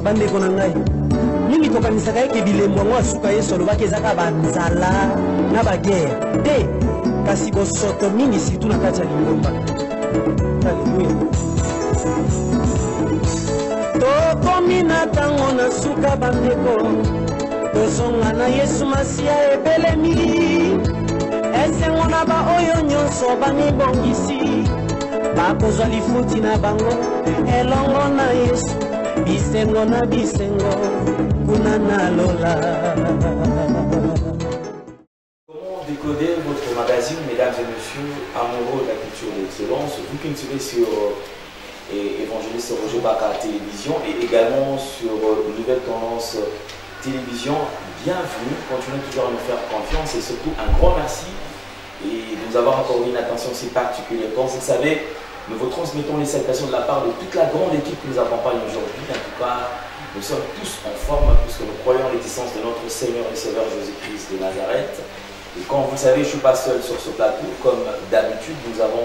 bande ko na ngai mingi tokanisaka eke bilembo yango asuka yesu alobaki ezaka banzala na baguerre te kasi bosoto mingi surtout na kati ya lingomba. Alleluya. Tokomi na ntango na suka bandeko tozonga na yesu masiya ebelemi esengo na baoyo nyonso bamibongisi bakozwa lifuti na bango elongo na yesu bisengo na bisengo kuna na lola. Comment décoder votre magazine, mesdames et messieurs, amoureux de la culture d'excellence, vous qui me suivez sur Évangéliste Roger Baka Télévision et également sur Nouvelle Tendance Télévision, bienvenue, continuez toujours à nous faire confiance et surtout un grand merci et de nous avoir accordé une attention si particulière. Comme vous le savez, nous vous transmettons les salutations de la part de toute la grande équipe qui nous accompagne aujourd'hui. En tout cas, nous sommes tous en forme puisque nous croyons en l'existence de notre Seigneur et Sauveur Jésus-Christ de Nazareth. Et comme vous le savez, je ne suis pas seul sur ce plateau. Comme d'habitude, nous avons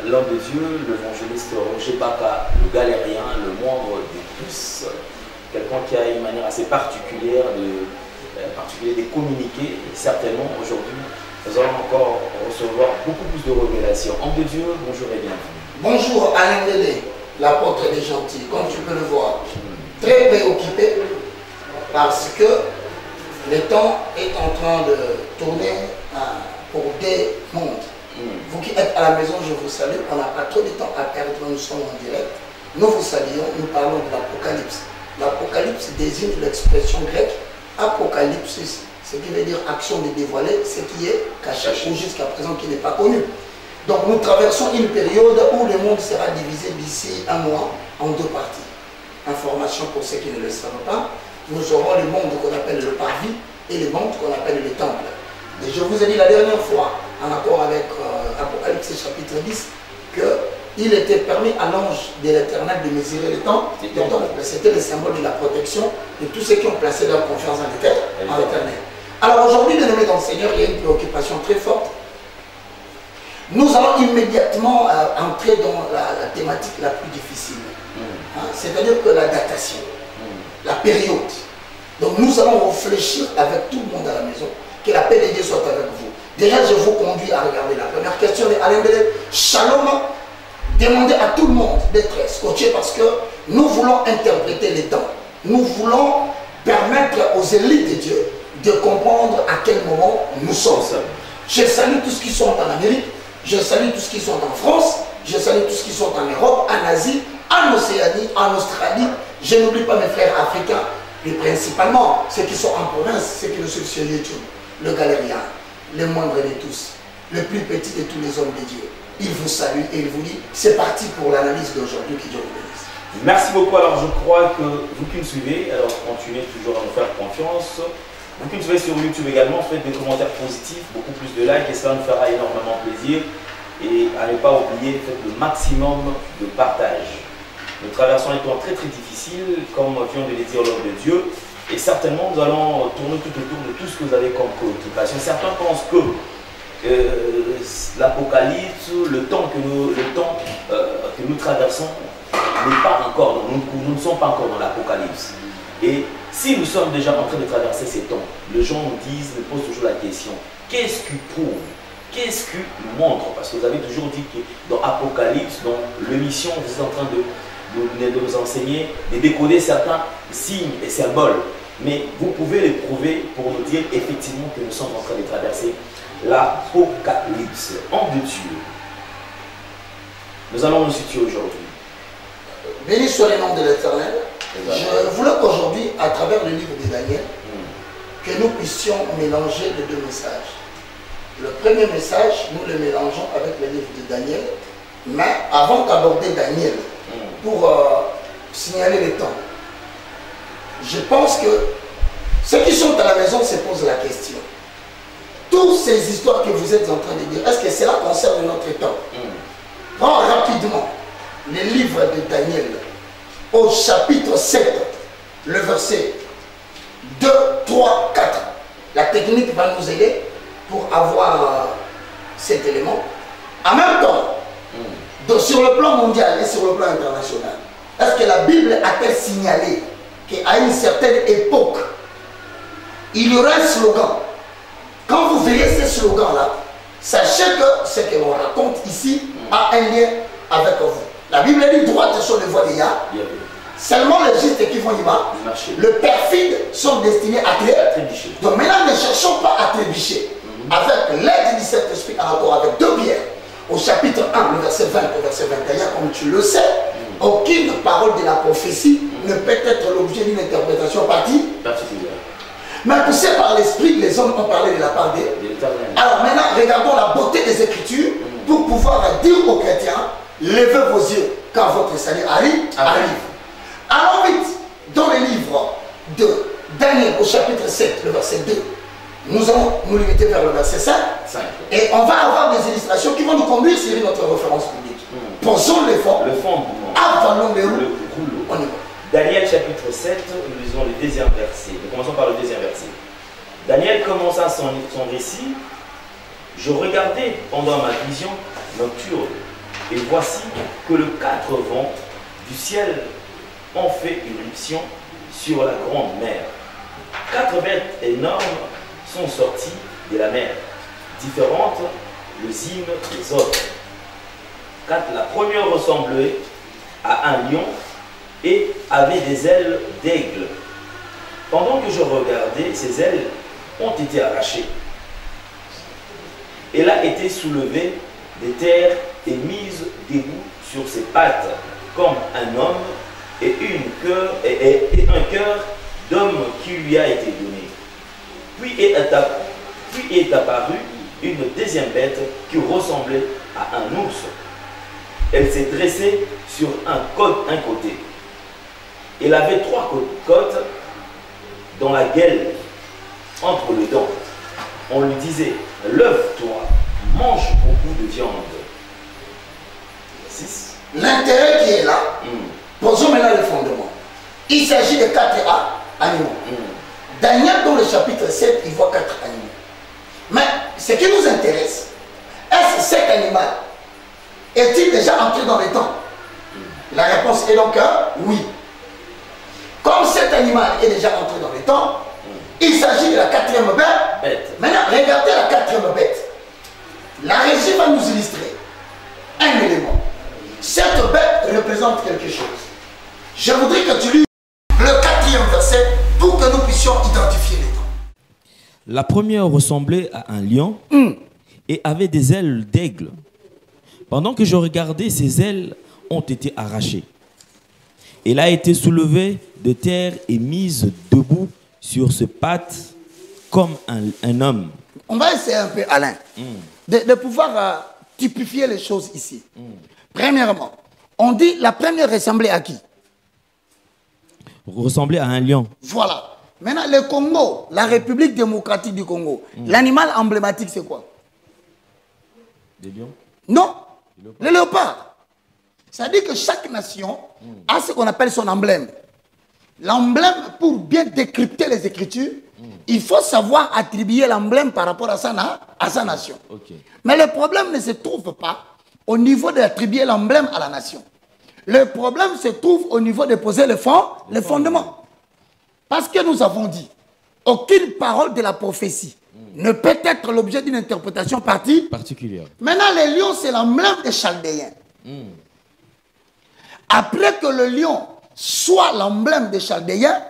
l'homme de Dieu, l'évangéliste Roger Baka, le galérien, le moindre de tous. Quelqu'un qui a une manière assez particulière de communiquer. Et certainement, aujourd'hui, nous allons encore recevoir beaucoup plus de révélations. Homme de Dieu, bonjour et bienvenue. Bonjour Alain Délé, l'apôtre des gentils, comme tu peux le voir, très préoccupé parce que le temps est en train de tourner pour des mondes. Vous qui êtes à la maison, je vous salue. On n'a pas trop de temps à perdre, nous sommes en direct. Nous vous saluons, nous parlons de l'Apocalypse. L'Apocalypse désigne l'expression grecque apocalypsis, ce qui veut dire action de dévoiler ce qui est caché ou jusqu'à présent qui n'est pas connu. Donc nous traversons une période où le monde sera divisé d'ici un mois en deux parties. Information pour ceux qui ne le savent pas, nous aurons le monde qu'on appelle le parvis et le monde qu'on appelle le temple. Et je vous ai dit la dernière fois, en accord avec Apocalypse chapitre 10, qu'il était permis à l'ange de l'Éternel de mesurer le temps. C'était le symbole de la protection de tous ceux qui ont placé leur confiance en l'Éternel. Alors aujourd'hui, bien aimés dans le Seigneur, il y a une préoccupation très forte. Nous allons immédiatement entrer dans la thématique la plus difficile. C'est-à-dire que la datation, la période. Donc nous allons réfléchir avec tout le monde à la maison. Que la paix de Dieu soit avec vous. Déjà, je vous conduis à regarder la première question de Alain Bellet. Shalom, demandez à tout le monde d'être scotché parce que nous voulons interpréter les temps. Nous voulons permettre aux élites de Dieu de comprendre à quel moment nous sommes. Je salue tous ceux qui sont en Amérique, je salue tous ceux qui sont en France, je salue tous ceux qui sont en Europe, en Asie, en Océanie, en Australie. Je n'oublie pas mes frères africains, mais principalement ceux qui sont en province, ceux qui nous suivent sur YouTube. Le galérien, le moindre de tous, le plus petit de tous les hommes de Dieu. Il vous salue et il vous dit, c'est parti pour l'analyse d'aujourd'hui, qui Dieu vous bénisse. Merci beaucoup. Alors je crois que vous qui me suivez, alors continuez toujours à nous faire confiance. Vous qui me suivez sur YouTube également, faites des commentaires positifs, beaucoup plus de likes et cela nous fera énormément plaisir. Et à ne pas oublier, faites le maximum de partage. Nous traversons un temps très difficile, comme vient de le dire l'homme de Dieu. Et certainement, nous allons tourner tout autour de tout ce que vous avez comme préoccupation. Certains pensent que l'Apocalypse, le temps que nous traversons n'est pas encore, nous ne sommes pas encore dans l'Apocalypse. Et si nous sommes déjà en train de traverser ces temps, les gens nous posent toujours la question, qu'est-ce qui prouve? Qu'est-ce qui nous montre? Parce que vous avez toujours dit que dans Apocalypse, dans l'émission, vous êtes en train de nous enseigner, de décoder certains signes et symboles. Mais vous pouvez les prouver pour nous dire effectivement que nous sommes en train de traverser l'Apocalypse. Homme de Dieu, nous allons nous situer aujourd'hui. Béni soit le nom de l'Éternel. Je voulais qu'aujourd'hui, à travers le livre de Daniel, que nous puissions mélanger les deux messages. Le premier message, nous le mélangeons avec le livre de Daniel. Mais avant d'aborder Daniel, pour signaler les temps, je pense que ceux qui sont à la maison se posent la question. Toutes ces histoires que vous êtes en train de dire, est-ce que cela concerne notre temps? Prends rapidement le livre de Daniel au chapitre 7, le verset 2, 3, 4. La technique va nous aider pour avoir cet élément. En même temps, donc sur le plan mondial et sur le plan international, est-ce que la Bible a-t-elle signalé qu'à une certaine époque, il y aura un slogan. Quand vous verrez ces slogans-là, sachez que ce que l'on raconte ici a un lien avec vous. La Bible dit droite sur les voies des Yah. Seulement les justes qui vont y bas, les perfides sont destinés à trébucher. Donc maintenant, ne cherchons pas à trébucher. Avec l'aide du Saint-Esprit en rapport avec 2 Pierre, au chapitre 1, le verset 20 au verset 21, comme tu le sais, aucune parole de la prophétie ne peut être l'objet d'une interprétation particulière. Mais poussé par l'Esprit, les hommes ont parlé de la part de l'Éternel. Alors maintenant, regardons la beauté des Écritures pour pouvoir dire aux chrétiens, levez vos yeux quand votre salut arrive. Alors vite, dans le livre de Daniel au chapitre 7, le verset 2, nous allons nous limiter vers le verset 5. Et on va avoir des illustrations qui vont nous conduire sur notre référence publique. Posons le fondement. Avalons les roues. On y va. Daniel chapitre 7, nous lisons le deuxième verset. Nous commençons par le deuxième verset. Daniel commença son récit. Je regardais pendant ma vision nocturne, et voici que les 4 vents du ciel ont fait irruption sur la grande mer. 4 bêtes énormes sont sorties de la mer, différentes les unes des autres. La première ressemblait à un lion et avait des ailes d'aigle. Pendant que je regardais, ses ailes ont été arrachées. Elle a été soulevée de terre et mise debout sur ses pattes, comme un homme, et un cœur d'homme qui lui a été donné. Puis est apparue une deuxième bête qui ressemblait à un ours. Elle s'est dressée sur un côté. Elle avait 3 côtes dans la gueule, entre les dents. On lui disait, lève-toi, mange beaucoup de viande. 6. L'intérêt qui est là, posons maintenant le fondement. Il s'agit de 4 animaux. Daniel, dans le chapitre 7, il voit 4 animaux. Mais ce qui nous intéresse, est-ce que cet animal est-il déjà entré dans les temps? La réponse est donc oui. Comme cet animal est déjà entré dans les temps, il s'agit de la 4e bête. Maintenant, regardez la 4e bête. La régie va nous illustrer un élément. Cette bête représente quelque chose. Je voudrais que tu lises le 4e verset pour que nous puissions identifier les temps. La première ressemblait à un lion et avait des ailes d'aigle. Pendant que je regardais, ses ailes ont été arrachées. Elle a été soulevée de terre et mise debout sur ses pattes comme un homme. On va essayer un peu, Alain, de pouvoir typifier les choses ici. Premièrement, on dit la première ressemblait à qui? Ressemblait à un lion. Voilà. Maintenant, le Congo, la République démocratique du Congo, l'animal emblématique, c'est quoi? Des lions? Non, le léopard. Ça dit que chaque nation a ce qu'on appelle son emblème. L'emblème, pour bien décrypter les Écritures, il faut savoir attribuer l'emblème par rapport à sa nation. Mais le problème ne se trouve pas au niveau d'attribuer l'emblème à la nation. Le problème se trouve au niveau de poser le fondement. Parce que nous avons dit, aucune parole de la prophétie ne peut être l'objet d'une interprétation particulière. Maintenant, le lion, c'est l'emblème des Chaldéens. Après que le lion soit l'emblème des Chaldéens,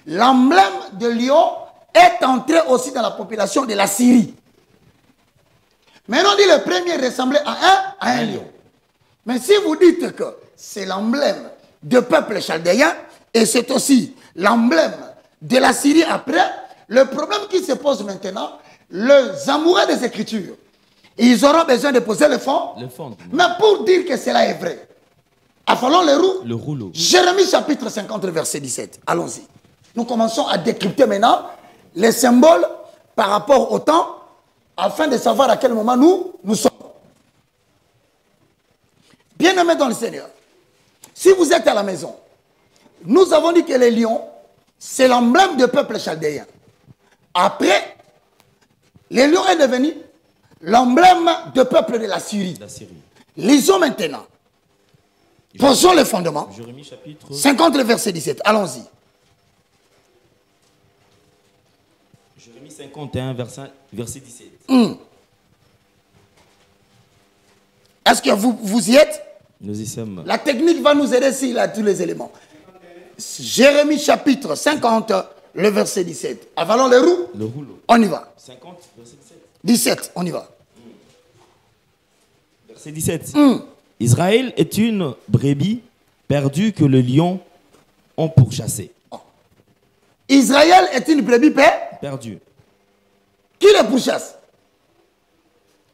l'emblème de lion est entré aussi dans la population de la Syrie. Maintenant, on dit le premier ressemblait à un lion. Mais si vous dites que c'est l'emblème du peuple chaldéen et c'est aussi l'emblème de la Syrie après, le problème qui se pose maintenant, les amoureux des Écritures, ils auront besoin de poser le fond. Mais pour dire que cela est vrai, affalons le rouleau. Jérémie chapitre 50, verset 17. Allons-y. Nous commençons à décrypter maintenant les symboles par rapport au temps, afin de savoir à quel moment nous sommes. Bien-aimés dans le Seigneur, si vous êtes à la maison, nous avons dit que les lions, c'est l'emblème du peuple chaldéen. Après, les lions est devenu l'emblème du peuple de la Syrie. Lisons maintenant. Posons le fondement. 50, verset 17. Allons-y. Jérémie 51, verset 17. Est-ce que vous y êtes? Nous y sommes. La technique va nous aider s'il a tous les éléments. Jérémie chapitre 50, le verset 17. Avalons les roues. Le rouleau. On y va. 50, verset 17. 17, on y va. Verset 17. Israël est une brebis perdue que le lion ont pourchassée. Israël est une brebis Perdue. Qui le pourchasse?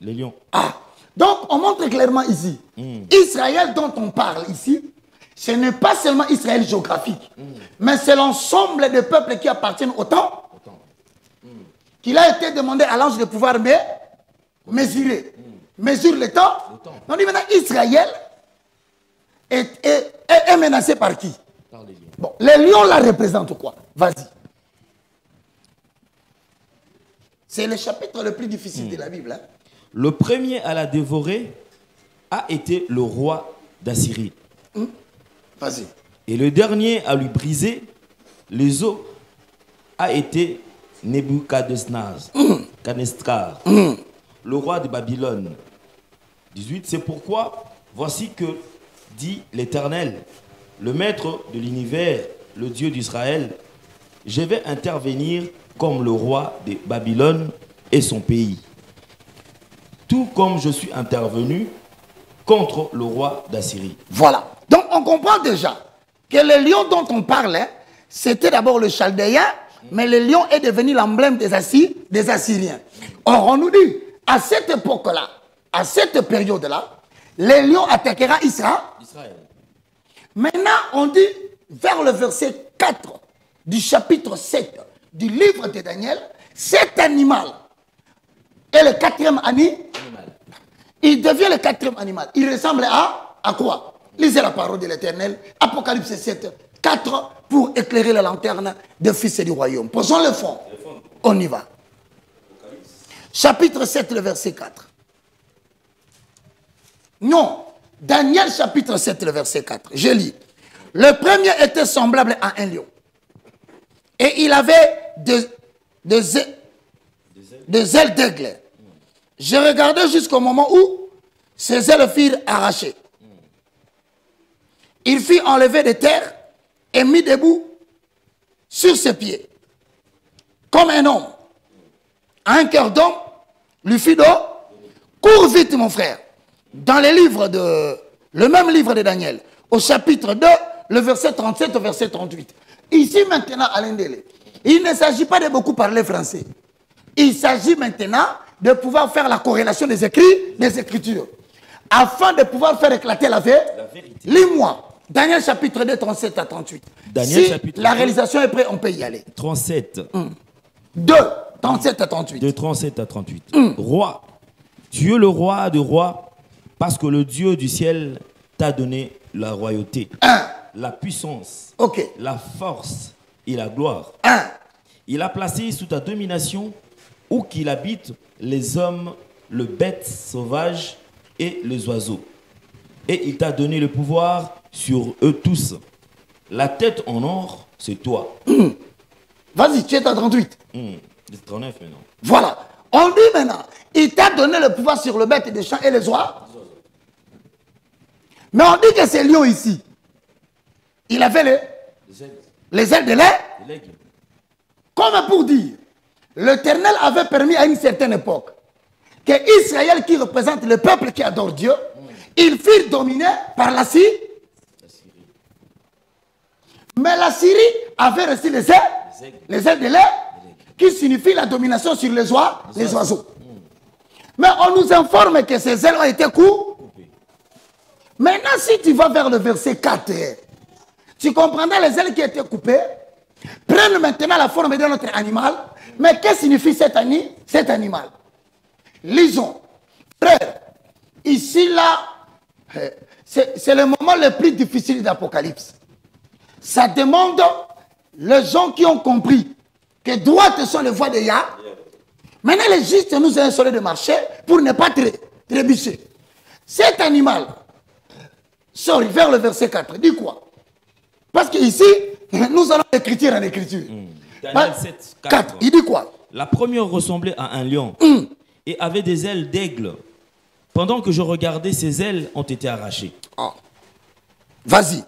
Le lion. Ah, donc on montre clairement ici. Israël dont on parle ici, ce n'est pas seulement Israël géographique, mais c'est l'ensemble des peuples qui appartiennent au temps qu'il a été demandé à l'ange de pouvoir mesurer. Mesure le temps. On dit maintenant Israël est menacé par qui? Par les lions. Bon, les lions la représentent quoi? Vas-y. C'est le chapitre le plus difficile de la Bible. Hein? Le premier à la dévorer a été le roi d'Assyrie. Vas-y. Et le dernier à lui briser les os a été Nebuchadnezzar, le roi de Babylone. 18. C'est pourquoi, voici que dit l'Éternel, le maître de l'univers, le Dieu d'Israël, je vais intervenir comme le roi de Babylone et son pays, tout comme je suis intervenu contre le roi d'Assyrie. Voilà. Donc on comprend déjà que le lion dont on parlait, c'était d'abord le Chaldéen, mais le lion est devenu l'emblème des Assyriens. Or on nous dit, à cette époque-là, à cette période-là, le lion attaquera Israël. Maintenant, on dit, vers le verset 4 du chapitre 7 du livre de Daniel, cet animal est le quatrième animal. Il devient le quatrième animal. Il ressemble à quoi? Lisez la parole de l'Éternel, Apocalypse 7, 4, pour éclairer la lanterne des fils du royaume. Posons le fond. On y va. Chapitre 7, le verset 4. Non, Daniel chapitre 7, le verset 4. Je lis. Le premier était semblable à un lion. Et il avait des ailes d'aigle. Je regardais jusqu'au moment où ses ailes furent arrachées. Il fut enlevé de terre et mis debout sur ses pieds. Comme un homme. Un cœur d'homme lui fit d'eau. Cours vite, mon frère. Dans le même livre de Daniel, au chapitre 2, le verset 37 au verset 38. Ici maintenant, Alain Délé, il ne s'agit pas de beaucoup parler français. Il s'agit maintenant de pouvoir faire la corrélation des Écritures, afin de pouvoir faire éclater la vérité. Lis-moi, Daniel chapitre 2, 37 à 38. Daniel, si chapitre la 2, réalisation est prête, on peut y aller. 37. 2, 37 à 38. De 37 à 38. Roi, tu es le roi de rois, parce que le Dieu du ciel t'a donné la royauté, la puissance, la force et la gloire. Il a placé sous ta domination où qu'il habite les hommes, le bête sauvage et les oiseaux. Et il t'a donné le pouvoir sur eux tous. La tête en or, c'est toi. Vas-y, tu es à 38. 39 maintenant. Voilà. On dit maintenant, il t'a donné le pouvoir sur le bête des champs et les oies. Mais on dit que ces lions ici, il avait les ailes de l'aigle. Comme pour dire, l'Éternel avait permis à une certaine époque que Israël, qui représente le peuple qui adore Dieu, ils furent dominés par la Syrie. Mais la Syrie avait reçu les ailes de l'aigle, qui signifie la domination sur les oiseaux. Mais on nous informe que ces ailes ont été coupées. Maintenant, si tu vas vers le verset 4, tu comprendras les ailes qui étaient coupées, prennent maintenant la forme de notre animal. Mais qu'est-ce que signifie cet animal? Lisons. Frère, ici, là, c'est le moment le plus difficile d'Apocalypse. Ça demande les gens qui ont compris que droites sont les voies de Yah. Maintenant, les justes nous ont insolé de marcher pour ne pas trébucher. Cet animal, sorry, vers le verset 4, dit quoi? Parce qu'ici, nous allons écrire en écriture. Daniel 7, 4, il dit quoi? La première ressemblait à un lion et avait des ailes d'aigle. Pendant que je regardais, ses ailes ont été arrachées. Oh. Vas-y.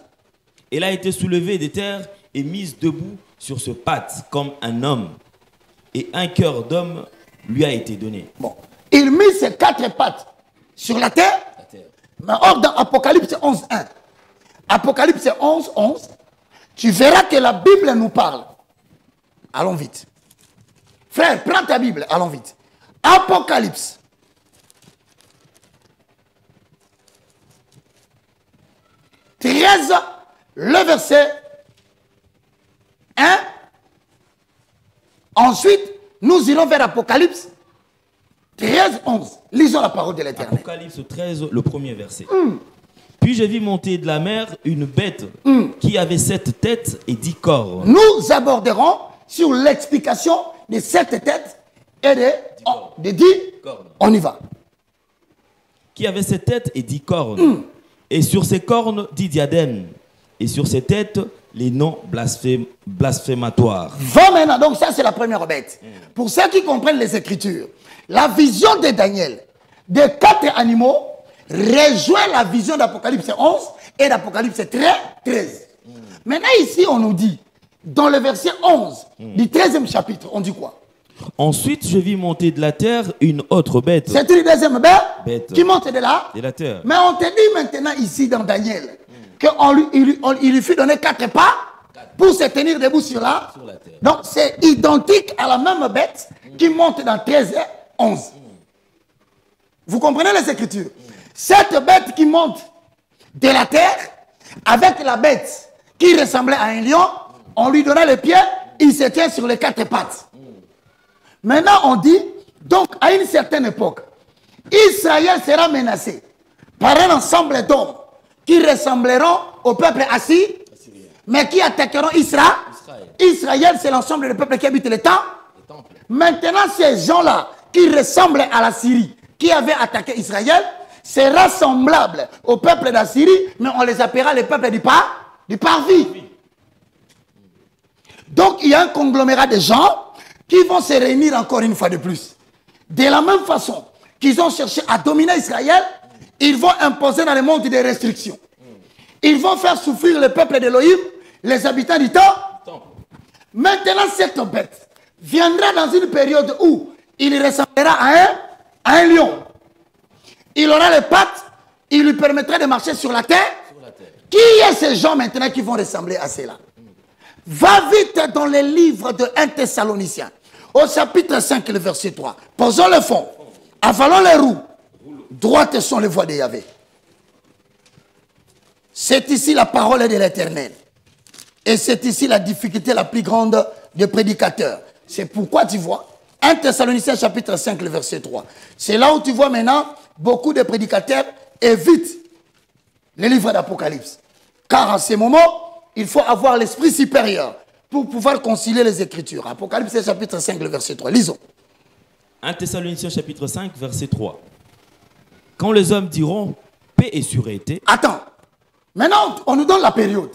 Elle a été soulevée des terres et mise debout sur ses pattes comme un homme. Et un cœur d'homme lui a été donné. Bon. Il mit ses 4 pattes sur la terre. Mais or, dans Apocalypse 11:1, Apocalypse 11:11, tu verras que la Bible nous parle. Allons vite. Frère, prends ta Bible, allons vite. Apocalypse. Le verset 1. Ensuite, nous irons vers Apocalypse 13:11. Lisons la parole de l'Éternel. Apocalypse 13, le premier verset. Puis j'ai vu monter de la mer une bête qui avait 7 têtes et 10 cornes. Nous aborderons sur l'explication des 7 têtes et des 10 cornes. On y va. Qui avait 7 têtes et 10 cornes. Et sur ces cornes, 10 diadèmes. Et sur ces têtes, les noms blasphématoires. Va maintenant, donc ça c'est la première bête. Pour ceux qui comprennent les Écritures, la vision de Daniel des 4 animaux rejoint la vision d'Apocalypse 11 et d'Apocalypse 13. Maintenant ici on nous dit, dans le verset 11 du 13e chapitre, on dit quoi? Ensuite, je vis monter de la terre une autre bête. C'est une deuxième bête qui monte de la terre. Mais on te dit maintenant ici dans Daniel qu'il lui fut donné 4 pas pour se tenir debout sur la terre. Donc c'est identique à la même bête qui monte dans 13 et 11. Vous comprenez les Écritures? Cette bête qui monte de la terre, avec la bête qui ressemblait à un lion, on lui donnait les pieds, il se tient sur les 4 pattes. Maintenant on dit, donc à une certaine époque, Israël sera menacé par un ensemble d'hommes qui ressembleront au peuple assyrien, mais qui attaqueront Israël. Israël, c'est l'ensemble des peuples qui habitent les temps. Maintenant, ces gens-là qui ressemblent à la Syrie, qui avaient attaqué Israël, sera semblable au peuple d'Assyrie, mais on les appellera les peuples du parvis. Donc, il y a un conglomérat de gens qui vont se réunir encore une fois de plus. De la même façon qu'ils ont cherché à dominer Israël, ils vont imposer dans le monde des restrictions. Ils vont faire souffrir le peuple d'Élohim, les habitants du temple. Maintenant, cette bête viendra dans une période où il ressemblera à un lion. Il aura les pattes, il lui permettra de marcher sur la terre. Qui est ces gens maintenant qui vont ressembler à cela? Va vite dans les livres de 1 Thessaloniciens, au chapitre 5, le verset 3. Posons le fond, avalons les roues, droites sont les voies de Yahvé. C'est ici la parole de l'Éternel. Et c'est ici la difficulté la plus grande des prédicateurs. C'est pourquoi tu vois, 1 Thessaloniciens chapitre 5, le verset 3. C'est là où tu vois maintenant, beaucoup de prédicateurs évitent les livres d'Apocalypse. Car en ces moments, il faut avoir l'esprit supérieur pour pouvoir concilier les Écritures. Apocalypse chapitre 5, le verset 3. Lisons. 1 Thessaloniciens chapitre 5, verset 3. Quand les hommes diront paix et sûreté. Attends. Maintenant, on nous donne la période.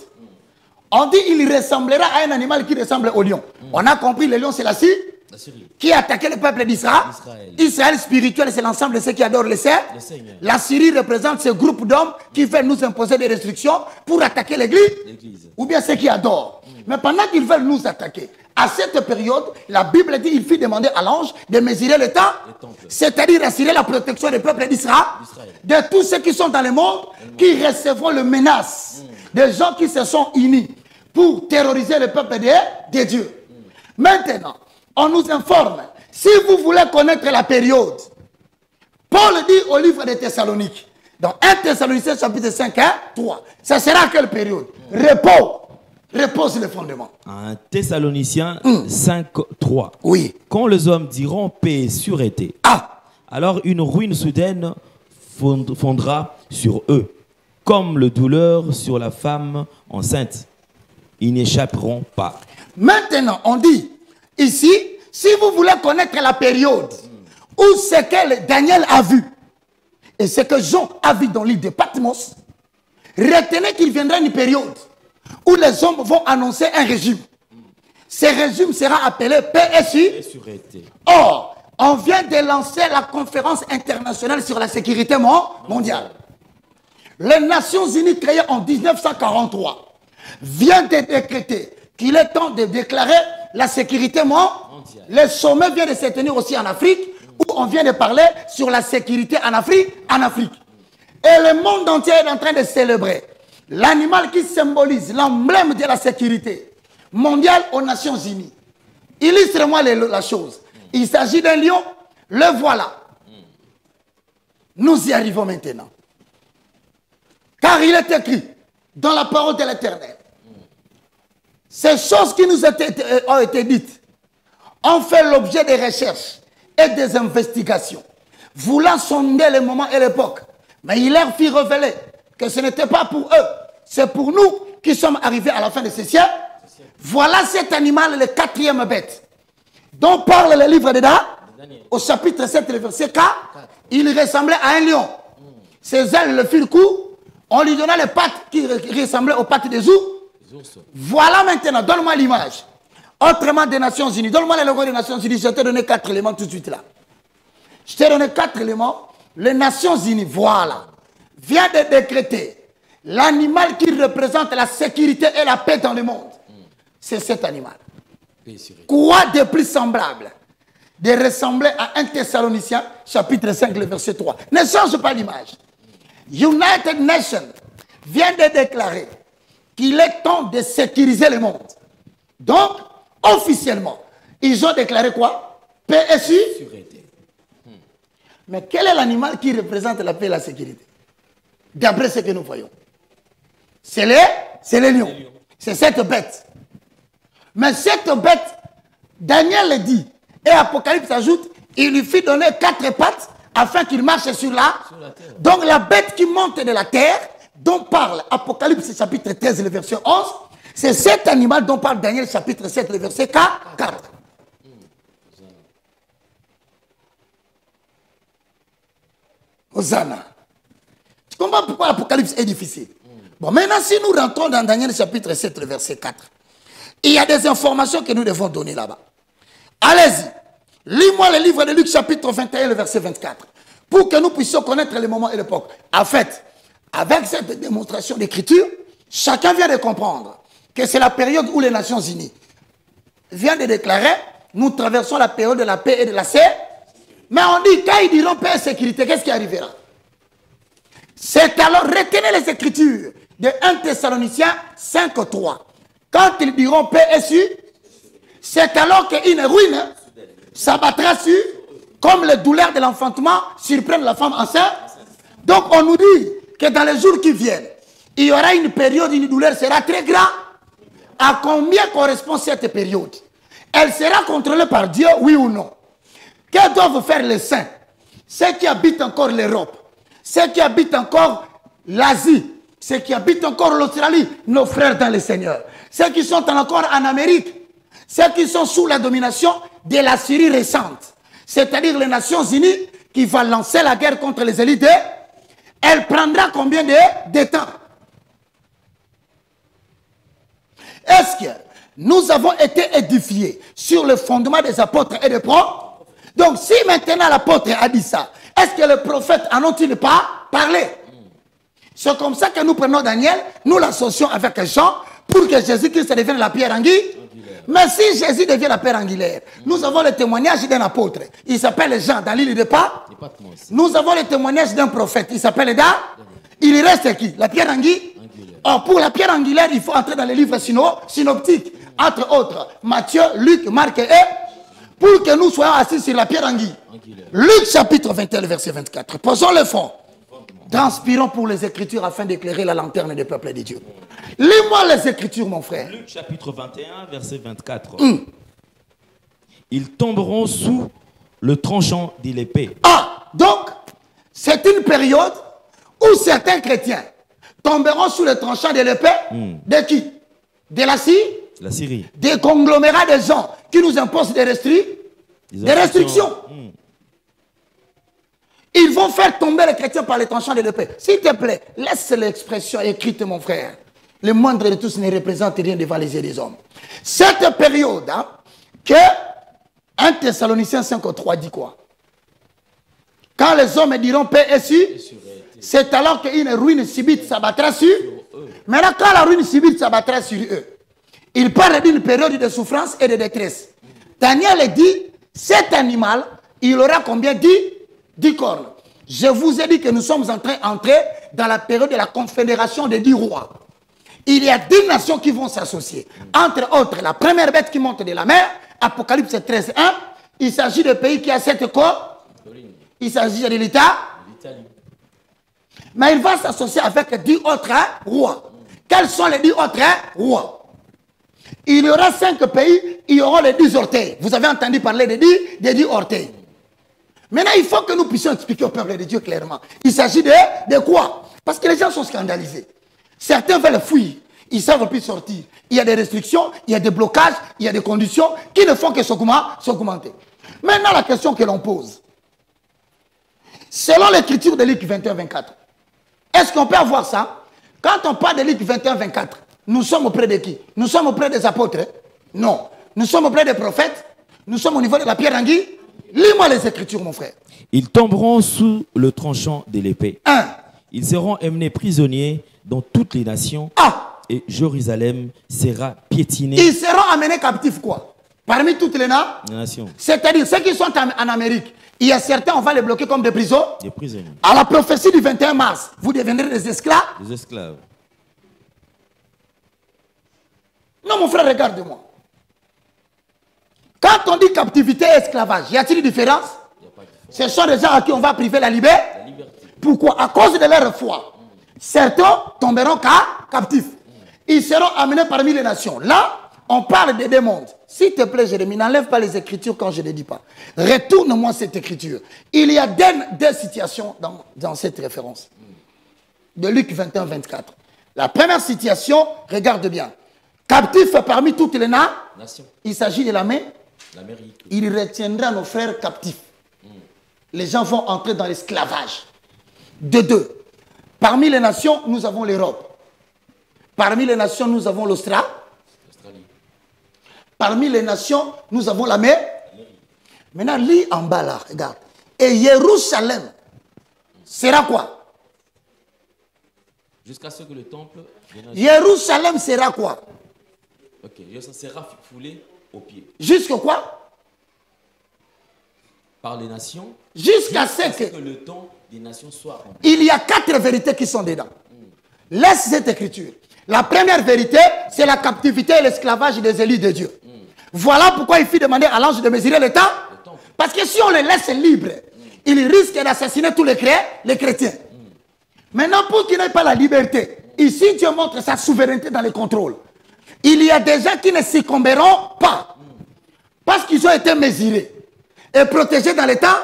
On dit qu'il ressemblera à un animal qui ressemble au lion. On a compris, le lion c'est la Syrie qui a attaqué le peuple d'Israël. Israël spirituel, c'est l'ensemble de ceux qui adorent le Seigneur. La Syrie représente ce groupe d'hommes qui veulent nous imposer des restrictions pour attaquer l'Église. Ou bien ceux qui adorent. Mais pendant qu'ils veulent nous attaquer, à cette période, la Bible dit qu'il fit demander à l'ange de mesurer le temps, c'est-à-dire assurer la protection des peuples d'Israël, de tous ceux qui sont dans le monde, qui recevront le menace des gens qui se sont unis pour terroriser le peuple de Dieu. Maintenant, on nous informe, si vous voulez connaître la période, Paul dit au livre de Thessaloniques, dans 1 Thessaloniciens chapitre 5, 3, ça sera à quelle période? Repose le fondement. 1 Thessaloniciens 5, 3. Oui. Quand les hommes diront paix et sûreté, alors une ruine soudaine fondra sur eux, comme le douleur sur la femme enceinte. Ils n'échapperont pas. Maintenant, on dit, ici, si vous voulez connaître la période où ce que Daniel a vu et ce que Jean a vu dans l'île de Patmos, retenez qu'il viendra une période où les hommes vont annoncer un régime. ce régime sera appelé paix et sûreté. Or, on vient de lancer la conférence internationale sur la sécurité mondiale. Les Nations Unies créées en 1943 viennent de décréter qu'il est temps de déclarer la sécurité mondiale. Le sommet vient de se tenir aussi en Afrique, où on vient de parler sur la sécurité en Afrique. Et le monde entier est en train de célébrer l'animal qui symbolise l'emblème de la sécurité mondiale aux Nations Unies. Illustre-moi la chose. Il s'agit d'un lion, le voilà. Nous y arrivons maintenant. Car il est écrit dans la parole de l'Éternel. Ces choses qui nous ont été dites ont fait l'objet des recherches et des investigations, voulant sonder le moment et l'époque. Mais il leur fit révéler que ce n'était pas pour eux, c'est pour nous qui sommes arrivés à la fin de ce siècle. Voilà cet animal, le 4e bête, dont parle le livre de Daniel, au chapitre 7, le verset 4. Il ressemblait à un lion. Ses ailes le firent court. On lui donna les pattes qui ressemblaient aux pattes des ours. Voilà maintenant, donne-moi l'image. Autrement des Nations Unies. Donne-moi le logo des Nations Unies. Je t'ai donné 4 éléments tout de suite là. Je t'ai donné 4 éléments. Les Nations Unies, voilà, vient de décréter l'animal qui représente la sécurité et la paix dans le monde. C'est cet animal. Quoi de plus semblable de ressembler à un Thessaloniciens, chapitre 5, le verset 3. Ne change pas l'image. United Nations vient de déclarer qu'il est temps de sécuriser le monde. Donc, officiellement, ils ont déclaré quoi? Paix et sûreté. Mais quel est l'animal qui représente la paix et la sécurité? D'après ce que nous voyons. C'est le lion. C'est cette bête. Mais cette bête, Daniel le dit, et Apocalypse ajoute, il lui fit donner 4 pattes afin qu'il marche sur la terre. Donc la bête qui monte de la terre, dont parle Apocalypse chapitre 13, le verset 11, c'est cet animal dont parle Daniel chapitre 7, le verset 4. Hosanna. Tu comprends pourquoi l'Apocalypse est difficile? Bon, maintenant, si nous rentrons dans Daniel chapitre 7, le verset 4, il y a des informations que nous devons donner là-bas. Allez-y. Lis-moi le livre de Luc chapitre 21, le verset 24, pour que nous puissions connaître les moments et l'époque. En fait, avec cette démonstration d'écriture, chacun vient de comprendre que c'est la période où les Nations Unies viennent de déclarer, nous traversons la période de la paix et de la sécurité. Mais on dit, quand ils diront paix et sécurité, qu'est-ce qui arrivera? C'est alors, retenez les Écritures de 1 Thessaloniciens 5:3. Quand ils diront paix et sûreté, c'est alors qu'une ruine s'abattra sur, comme les douleurs de l'enfantement surprennent la femme enceinte. Donc on nous dit que dans les jours qui viennent, il y aura une période où une douleur sera très grande. À combien correspond cette période? Elle sera contrôlée par Dieu, oui ou non? Que doivent faire les saints? Ceux qui habitent encore l'Europe, ceux qui habitent encore l'Asie, ceux qui habitent encore l'Australie, nos frères dans le Seigneur, ceux qui sont encore en Amérique, ceux qui sont sous la domination de la Syrie récente, c'est-à-dire les Nations Unies qui vont lancer la guerre contre les élites, elle prendra combien de temps? Est-ce que nous avons été édifiés sur le fondement des apôtres et des prophètes? Donc si maintenant l'apôtre a dit ça, est-ce que les prophètes en ont-ils pas parlé? C'est comme ça que nous prenons Daniel, nous l'associons avec Jean, pour que Jésus-Christ devienne la pierre angulaire. Mais si Jésus devient la pierre angulaire, nous avons le témoignage d'un apôtre. Il s'appelle Jean dans l'île de Patmos. Nous avons le témoignage d'un prophète. Il s'appelle Dan. Il reste qui? La pierre angulaire. Or, pour la pierre angulaire, il faut entrer dans les livres synoptiques. Entre autres, Matthieu, Luc, Marc et pour que nous soyons assis sur la pierre angulaire. Luc chapitre 21, verset 24. Posons le fond. Transpirons pour les Écritures afin d'éclairer la lanterne des peuples de Dieu. Lis-moi les Écritures, mon frère. Luc chapitre 21, verset 24. Ils tomberont sous le tranchant de l'épée. Ah, donc, c'est une période où certains chrétiens tomberont sous le tranchant de l'épée. De qui? De la Syrie. Des conglomérats de gens qui nous imposent des restrictions. Ils vont faire tomber les chrétiens par les tranchants de l'épée. S'il te plaît, laisse l'expression écrite, mon frère. le moindre de tous ne représente rien devant les yeux des hommes. Cette période, hein, que 1 Thessaloniciens 5:3 dit quoi? Quand les hommes diront paix et c'est alors qu'une ruine subite s'abattra sur eux. Maintenant, quand la ruine subite s'abattra sur eux, il parle d'une période de souffrance et de détresse. Daniel dit, cet animal, il aura combien? 10 cornes. Je vous ai dit que nous sommes en train d'entrer dans la période de la confédération des 10 rois. Il y a 10 nations qui vont s'associer. Entre autres, la première bête qui monte de la mer, Apocalypse 13:1, il s'agit de pays qui a 7 corps. Il s'agit de l'Italie. Mais il va s'associer avec 10 autres rois. Quels sont les 10 autres rois? Il y aura 5 pays, il y aura les 10 orteils. Vous avez entendu parler des 10 orteils. Maintenant, il faut que nous puissions expliquer au peuple de Dieu clairement. Il s'agit de quoi? Parce que les gens sont scandalisés. Certains veulent fuir. Ils ne savent plus sortir. Il y a des restrictions, il y a des blocages, il y a des conditions qui ne font que s'augmenter. Maintenant, la question que l'on pose. Selon l'écriture de Luc 21-24, est-ce qu'on peut avoir ça? Quand on parle de Luc 21-24, nous sommes auprès de qui? Nous sommes auprès des apôtres? Non. Nous sommes auprès des prophètes? Nous sommes au niveau de la pierre anguille? Lis-moi les écritures, mon frère. Ils tomberont sous le tranchant de l'épée. 1. Ils seront emmenés prisonniers dans toutes les nations. Et Jérusalem sera piétinée. Ils seront amenés captifs quoi? Parmi toutes les nations. C'est-à-dire ceux qui sont en Amérique. Il y a certains, on va les bloquer comme des prisonniers. Des prisonniers. À la prophétie du 21 mars, vous deviendrez des esclaves. Des esclaves. Non, mon frère, regarde-moi. Quand on dit captivité et esclavage, y a-t-il une différence? Ce sont des gens à qui on va priver la liberté. Pourquoi? À cause de leur foi. Certains tomberont captifs. Ils seront amenés parmi les nations. Là, on parle des deux mondes. S'il te plaît, Jérémie, n'enlève pas les écritures quand je ne les dis pas. Retourne-moi cette écriture. Il y a deux situations dans cette référence. De Luc 21-24. La première situation, regarde bien. Captif parmi toutes les nations. Il s'agit de l'Amérique. Il retiendra nos frères captifs. Les gens vont entrer dans l'esclavage. De deux. Parmi les nations, nous avons l'Europe. Parmi les nations, nous avons l'Australie. Parmi les nations, nous avons la mer. Maintenant, lis en bas là, regarde. Et Jérusalem sera quoi? Jusqu'à ce que le temple... Jérusalem sera quoi? Ok, ça sera foulé aux pieds. Jusqu'à quoi? Par les nations. Jusqu'à ce que le temps des nations soit rempli. Il y a 4 vérités qui sont dedans. Laisse cette écriture. La première vérité, c'est la captivité et l'esclavage des élus de Dieu. Voilà pourquoi il fit demander à l'ange de mesurer le temps. Parce que si on les laisse libres, ils risquent d'assassiner tous les chrétiens. Maintenant, pour qu'ils n'aient pas la liberté, ici Dieu montre sa souveraineté dans le contrôle. Il y a des gens qui ne succomberont pas. Parce qu'ils ont été mesurés et protégés dans le temps.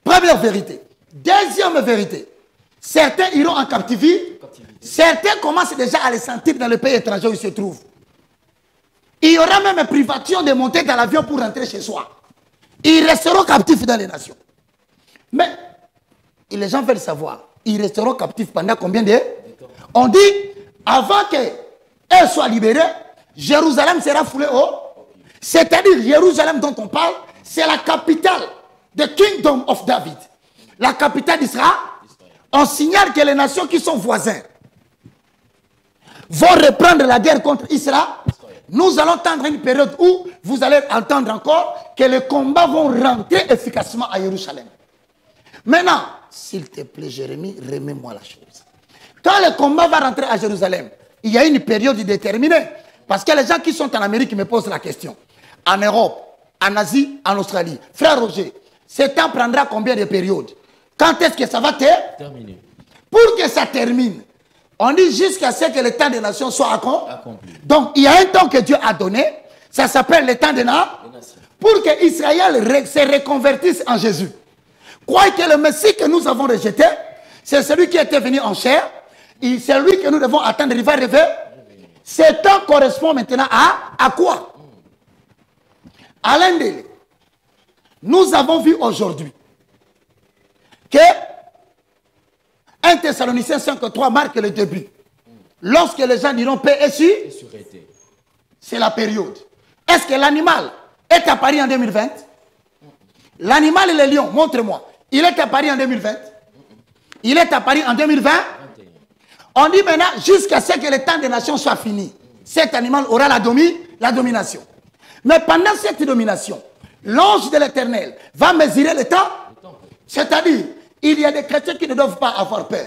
Première vérité. Deuxième vérité. Certains iront en captivité. Certains commencent déjà à les sentir dans le pays étranger où ils se trouvent. Il y aura même une privation de monter dans l'avion pour rentrer chez soi. Ils resteront captifs dans les nations. Mais les gens veulent savoir, ils resteront captifs pendant combien de temps? On dit, avant qu'elles soient libérées, Jérusalem sera foulée haut. C'est-à-dire, Jérusalem dont on parle, c'est la capitale de Kingdom of David. La capitale d'Israël. On signale que les nations qui sont voisins vont reprendre la guerre contre Israël. Nous allons tendre une période où vous allez entendre encore que les combats vont rentrer efficacement à Jérusalem. Maintenant, s'il te plaît, Jérémie, remets-moi la chose. Quand le combat va rentrer à Jérusalem, il y a une période déterminée. Parce que les gens qui sont en Amérique me posent la question. En Europe, en Asie, en Australie. Frère Roger, ce temps prendra combien de périodes? Quand est-ce que ça va terminer? Pour que ça termine, on dit jusqu'à ce que le temps des nations soit accompli. Donc, il y a un temps que Dieu a donné. Ça s'appelle le temps des nations. Pour que Israël se reconvertisse en Jésus. Croyez que le Messie que nous avons rejeté, c'est celui qui était venu en chair. C'est lui que nous devons attendre. Il va arriver. Ce temps correspond maintenant à quoi? À l'un des... Nous avons vu aujourd'hui que 1 Thessaloniciens 5:3 marque le début. Lorsque les gens diront paix et sûreté. C'est la période. Est-ce que l'animal est apparu en 2020? L'animal et le lion, montre-moi. Il est apparu en 2020? Il est apparu en 2020? On dit maintenant, jusqu'à ce que le temps des nations soit fini, cet animal aura la domination. Mais pendant cette domination, l'ange de l'Éternel va mesurer le temps. C'est-à-dire, il y a des chrétiens qui ne doivent pas avoir peur.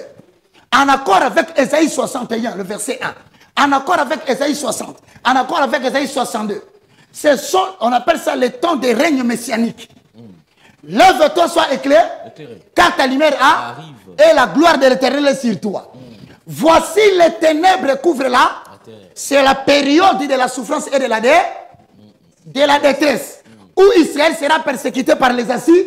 En accord avec Ésaïe 61, le verset 1, en accord avec Ésaïe 60, en accord avec Ésaïe 62, on appelle ça le temps des règnes messianiques. Lève-toi, sois éclairé, car ta lumière arrive et la gloire de l'Éternel est sur toi. Voici les ténèbres couvrent là. C'est la période de la souffrance et de la détresse, où Israël sera persécuté par les Assyriens.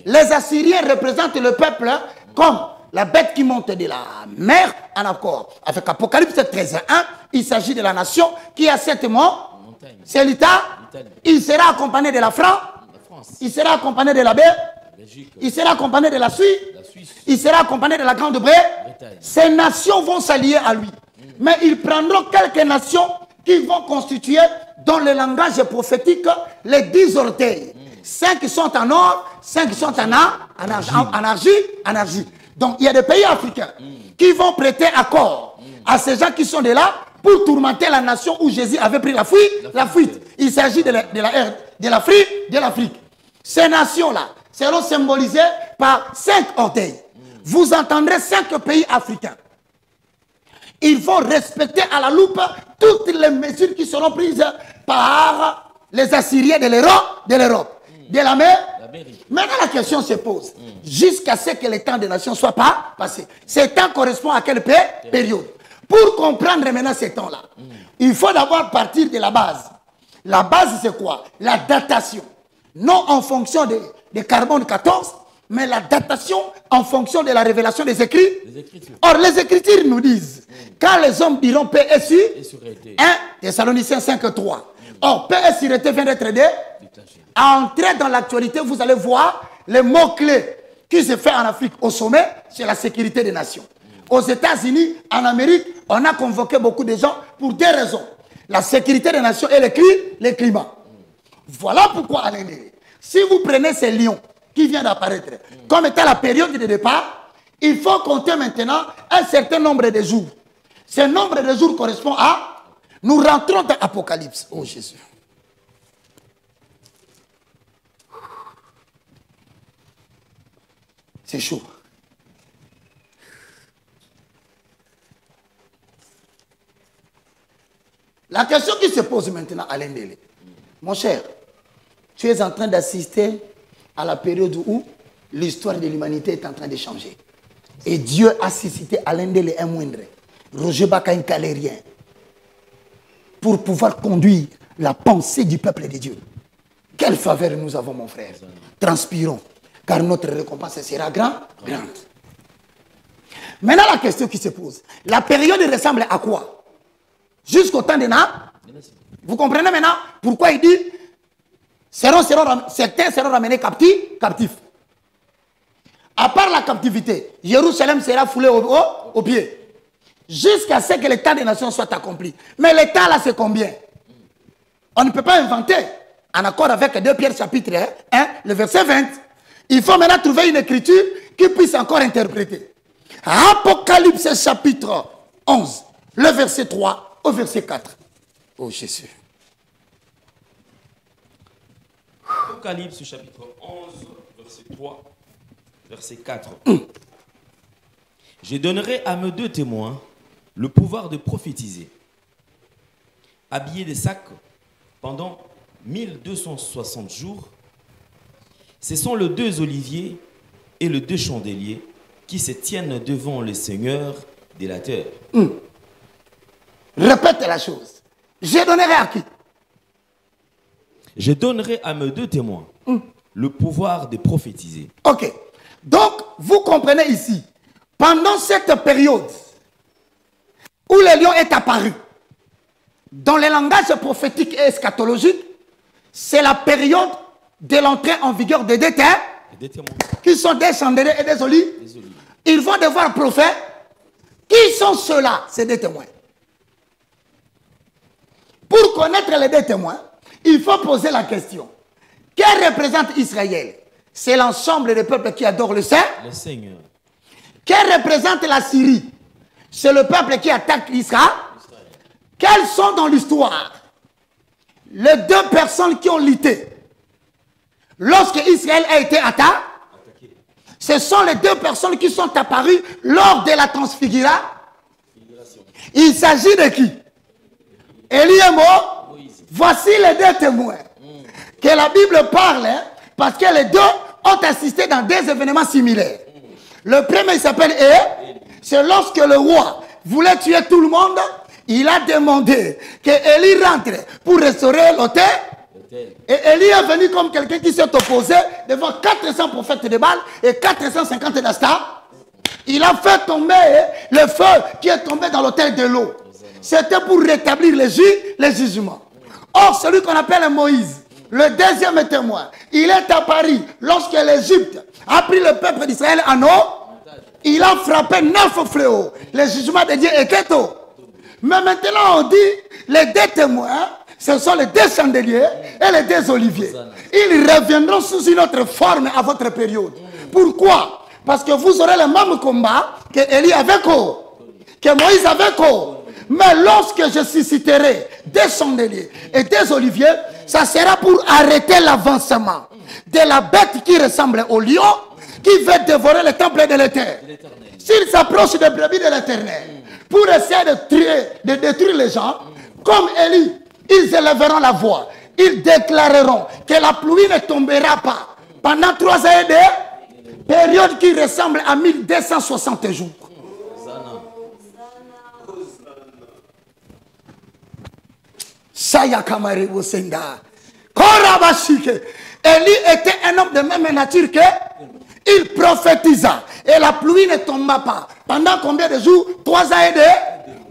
Les Assyriens représentent le peuple comme la bête qui monte de la mer, en accord avec Apocalypse 13.1. Il s'agit de la nation qui a 7 morts. C'est l'Italie. Il sera accompagné de la France. Il sera accompagné de la Belgique. Il sera accompagné de la Suisse. Il sera accompagné de la Grande-Bretagne. Ces nations vont s'allier à lui. Mais ils prendront quelques nations qui vont constituer dans le langage prophétique les 10 orteils. 5 sont en or, 5 sont en argile. Donc il y a des pays africains qui vont prêter accord à ces gens qui sont de là pour tourmenter la nation où Jésus avait pris la fuite. Il s'agit de l'Afrique. Ces nations-là seront symbolisées par 5 orteils. Vous entendrez 5 pays africains. Ils vont respecter à la loupe toutes les mesures qui seront prises par les Assyriens de l'Europe, de la mer. Maintenant, la question se pose. Jusqu'à ce que le temps des nations soit pas passé. Ce temps correspond à quelle période? Pour comprendre maintenant ces temps-là, il faut d'abord partir de la base. La base, c'est quoi? La datation. Non en fonction de carbone 14, mais la datation en fonction de la révélation des Écritures. Or, les Écritures nous disent, quand les hommes diront paix et sûreté, 1 Thessaloniciens 5.3. Or, paix et sûreté vient d'être à entrer dans l'actualité, vous allez voir les mots-clés qui se fait en Afrique au sommet, c'est la sécurité des nations. Aux États-Unis, en Amérique, on a convoqué beaucoup de gens pour 2 raisons. La sécurité des nations et le climat. Voilà pourquoi, Alain Délé, si vous prenez ces lions qui viennent d'apparaître, comme étant la période de départ, il faut compter maintenant un certain nombre de jours. Ce nombre de jours correspond à... Nous rentrons dans l'Apocalypse. Oh Jésus. C'est chaud. La question qui se pose maintenant, Alain Délé, mon cher, tu es en train d'assister à la période où l'histoire de l'humanité est en train de changer. Et Dieu a suscité Alain Délé un moindre, Roger Baka un calérien, pour pouvoir conduire la pensée du peuple de Dieu. Quelle faveur nous avons, mon frère. Transpirons, car notre récompense sera grande. Maintenant, la question qui se pose, la période ressemble à quoi? Jusqu'au temps de Nab. Vous comprenez maintenant pourquoi il dit certains seront ramenés captifs. À part la captivité, Jérusalem sera foulée au pied. Jusqu'à ce que le temps des nations soit accompli. Mais le temps là, c'est combien? On ne peut pas inventer. En accord avec 2 Pierre chapitre 1, le verset 20. Il faut maintenant trouver une écriture qui puisse encore interpréter. Apocalypse chapitre 11, le verset 3 au verset 4. Oh Jésus. Apocalypse chapitre 11, verset 3, verset 4. Je donnerai à mes 2 témoins le pouvoir de prophétiser, habillés de sacs pendant 1260 jours. Ce sont les 2 oliviers et les 2 chandeliers qui se tiennent devant le Seigneur de la terre. Répète la chose. Je donnerai à qui? Je donnerai à mes 2 témoins le pouvoir de prophétiser. Ok. Donc, vous comprenez ici, pendant cette période où le lion est apparu, dans le langage prophétique et eschatologique, c'est la période de l'entrée en vigueur des 2 témoins, qui sont des chandeliers et des olives. Ils vont devoir prophète. Qui sont ceux-là, ces 2 témoins? Pour connaître les deux témoins, il faut poser la question. Quel représente Israël? C'est l'ensemble des peuples qui adorent le Seigneur. Quel représente la Syrie? C'est le peuple qui attaque Israël. Quelles sont dans l'histoire les deux personnes qui ont lutté lorsque Israël a été attaqué? Ce sont les deux personnes qui sont apparues lors de la transfiguration. Il s'agit de qui? Élie et Moïse. Voici les deux témoins que la Bible parle, hein, parce que les deux ont assisté dans des événements similaires. Le premier, il s'appelle Élie. C'est lorsque le roi voulait tuer tout le monde, il a demandé que Élie rentre pour restaurer l'autel. Et Élie est venu comme quelqu'un qui s'est opposé devant 400 prophètes de Baal et 450 d'Astar. Il a fait tomber le feu qui est tombé dans l'autel de l'eau. C'était pour rétablir les jugements. Or, celui qu'on appelle Moïse, le deuxième témoin, il est apparu lorsque l'Égypte a pris le peuple d'Israël en eau. Il a frappé 9 fléaux. Le jugement de Dieu était tôt. Mais maintenant, on dit, les deux témoins, ce sont les deux chandeliers et les deux oliviers. Ils reviendront sous une autre forme à votre période. Pourquoi? Parce que vous aurez le même combat que Élie avait, que Moïse avait. Mais lorsque je susciterai des chandeliers et des oliviers, ça sera pour arrêter l'avancement de la bête qui ressemble au lion, qui veut dévorer le temple de l'Éternel. S'il s'approche des brebis de l'Éternel pour essayer de détruire les gens, comme Élie, ils élèveront la voix. Ils déclareront que la pluie ne tombera pas pendant 3 ans de période qui ressemble à 1260 jours. Élie était un homme de même nature que il prophétisa et la pluie ne tomba pas. Pendant combien de jours? 3 ans et demi.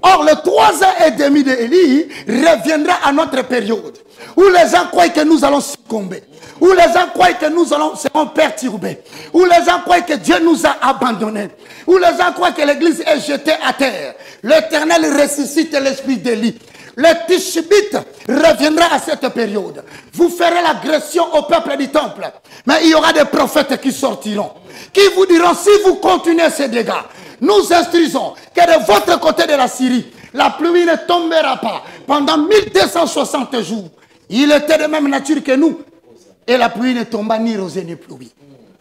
Or, le 3 ans et demi d'Élie reviendra à notre période où les gens croient que nous allons succomber, où les gens croient que nous serons perturbés, où les gens croient que Dieu nous a abandonnés, où les gens croient que l'église est jetée à terre. L'Éternel ressuscite l'esprit d'Élie. Le Tishbite reviendra à cette période. Vous ferez l'agression au peuple du temple. Mais il y aura des prophètes qui sortiront, qui vous diront, si vous continuez ces dégâts, nous instruisons que de votre côté de la Syrie, la pluie ne tombera pas pendant 1260 jours. Il était de même nature que nous. Et la pluie ne tomba ni rosée ni pluie.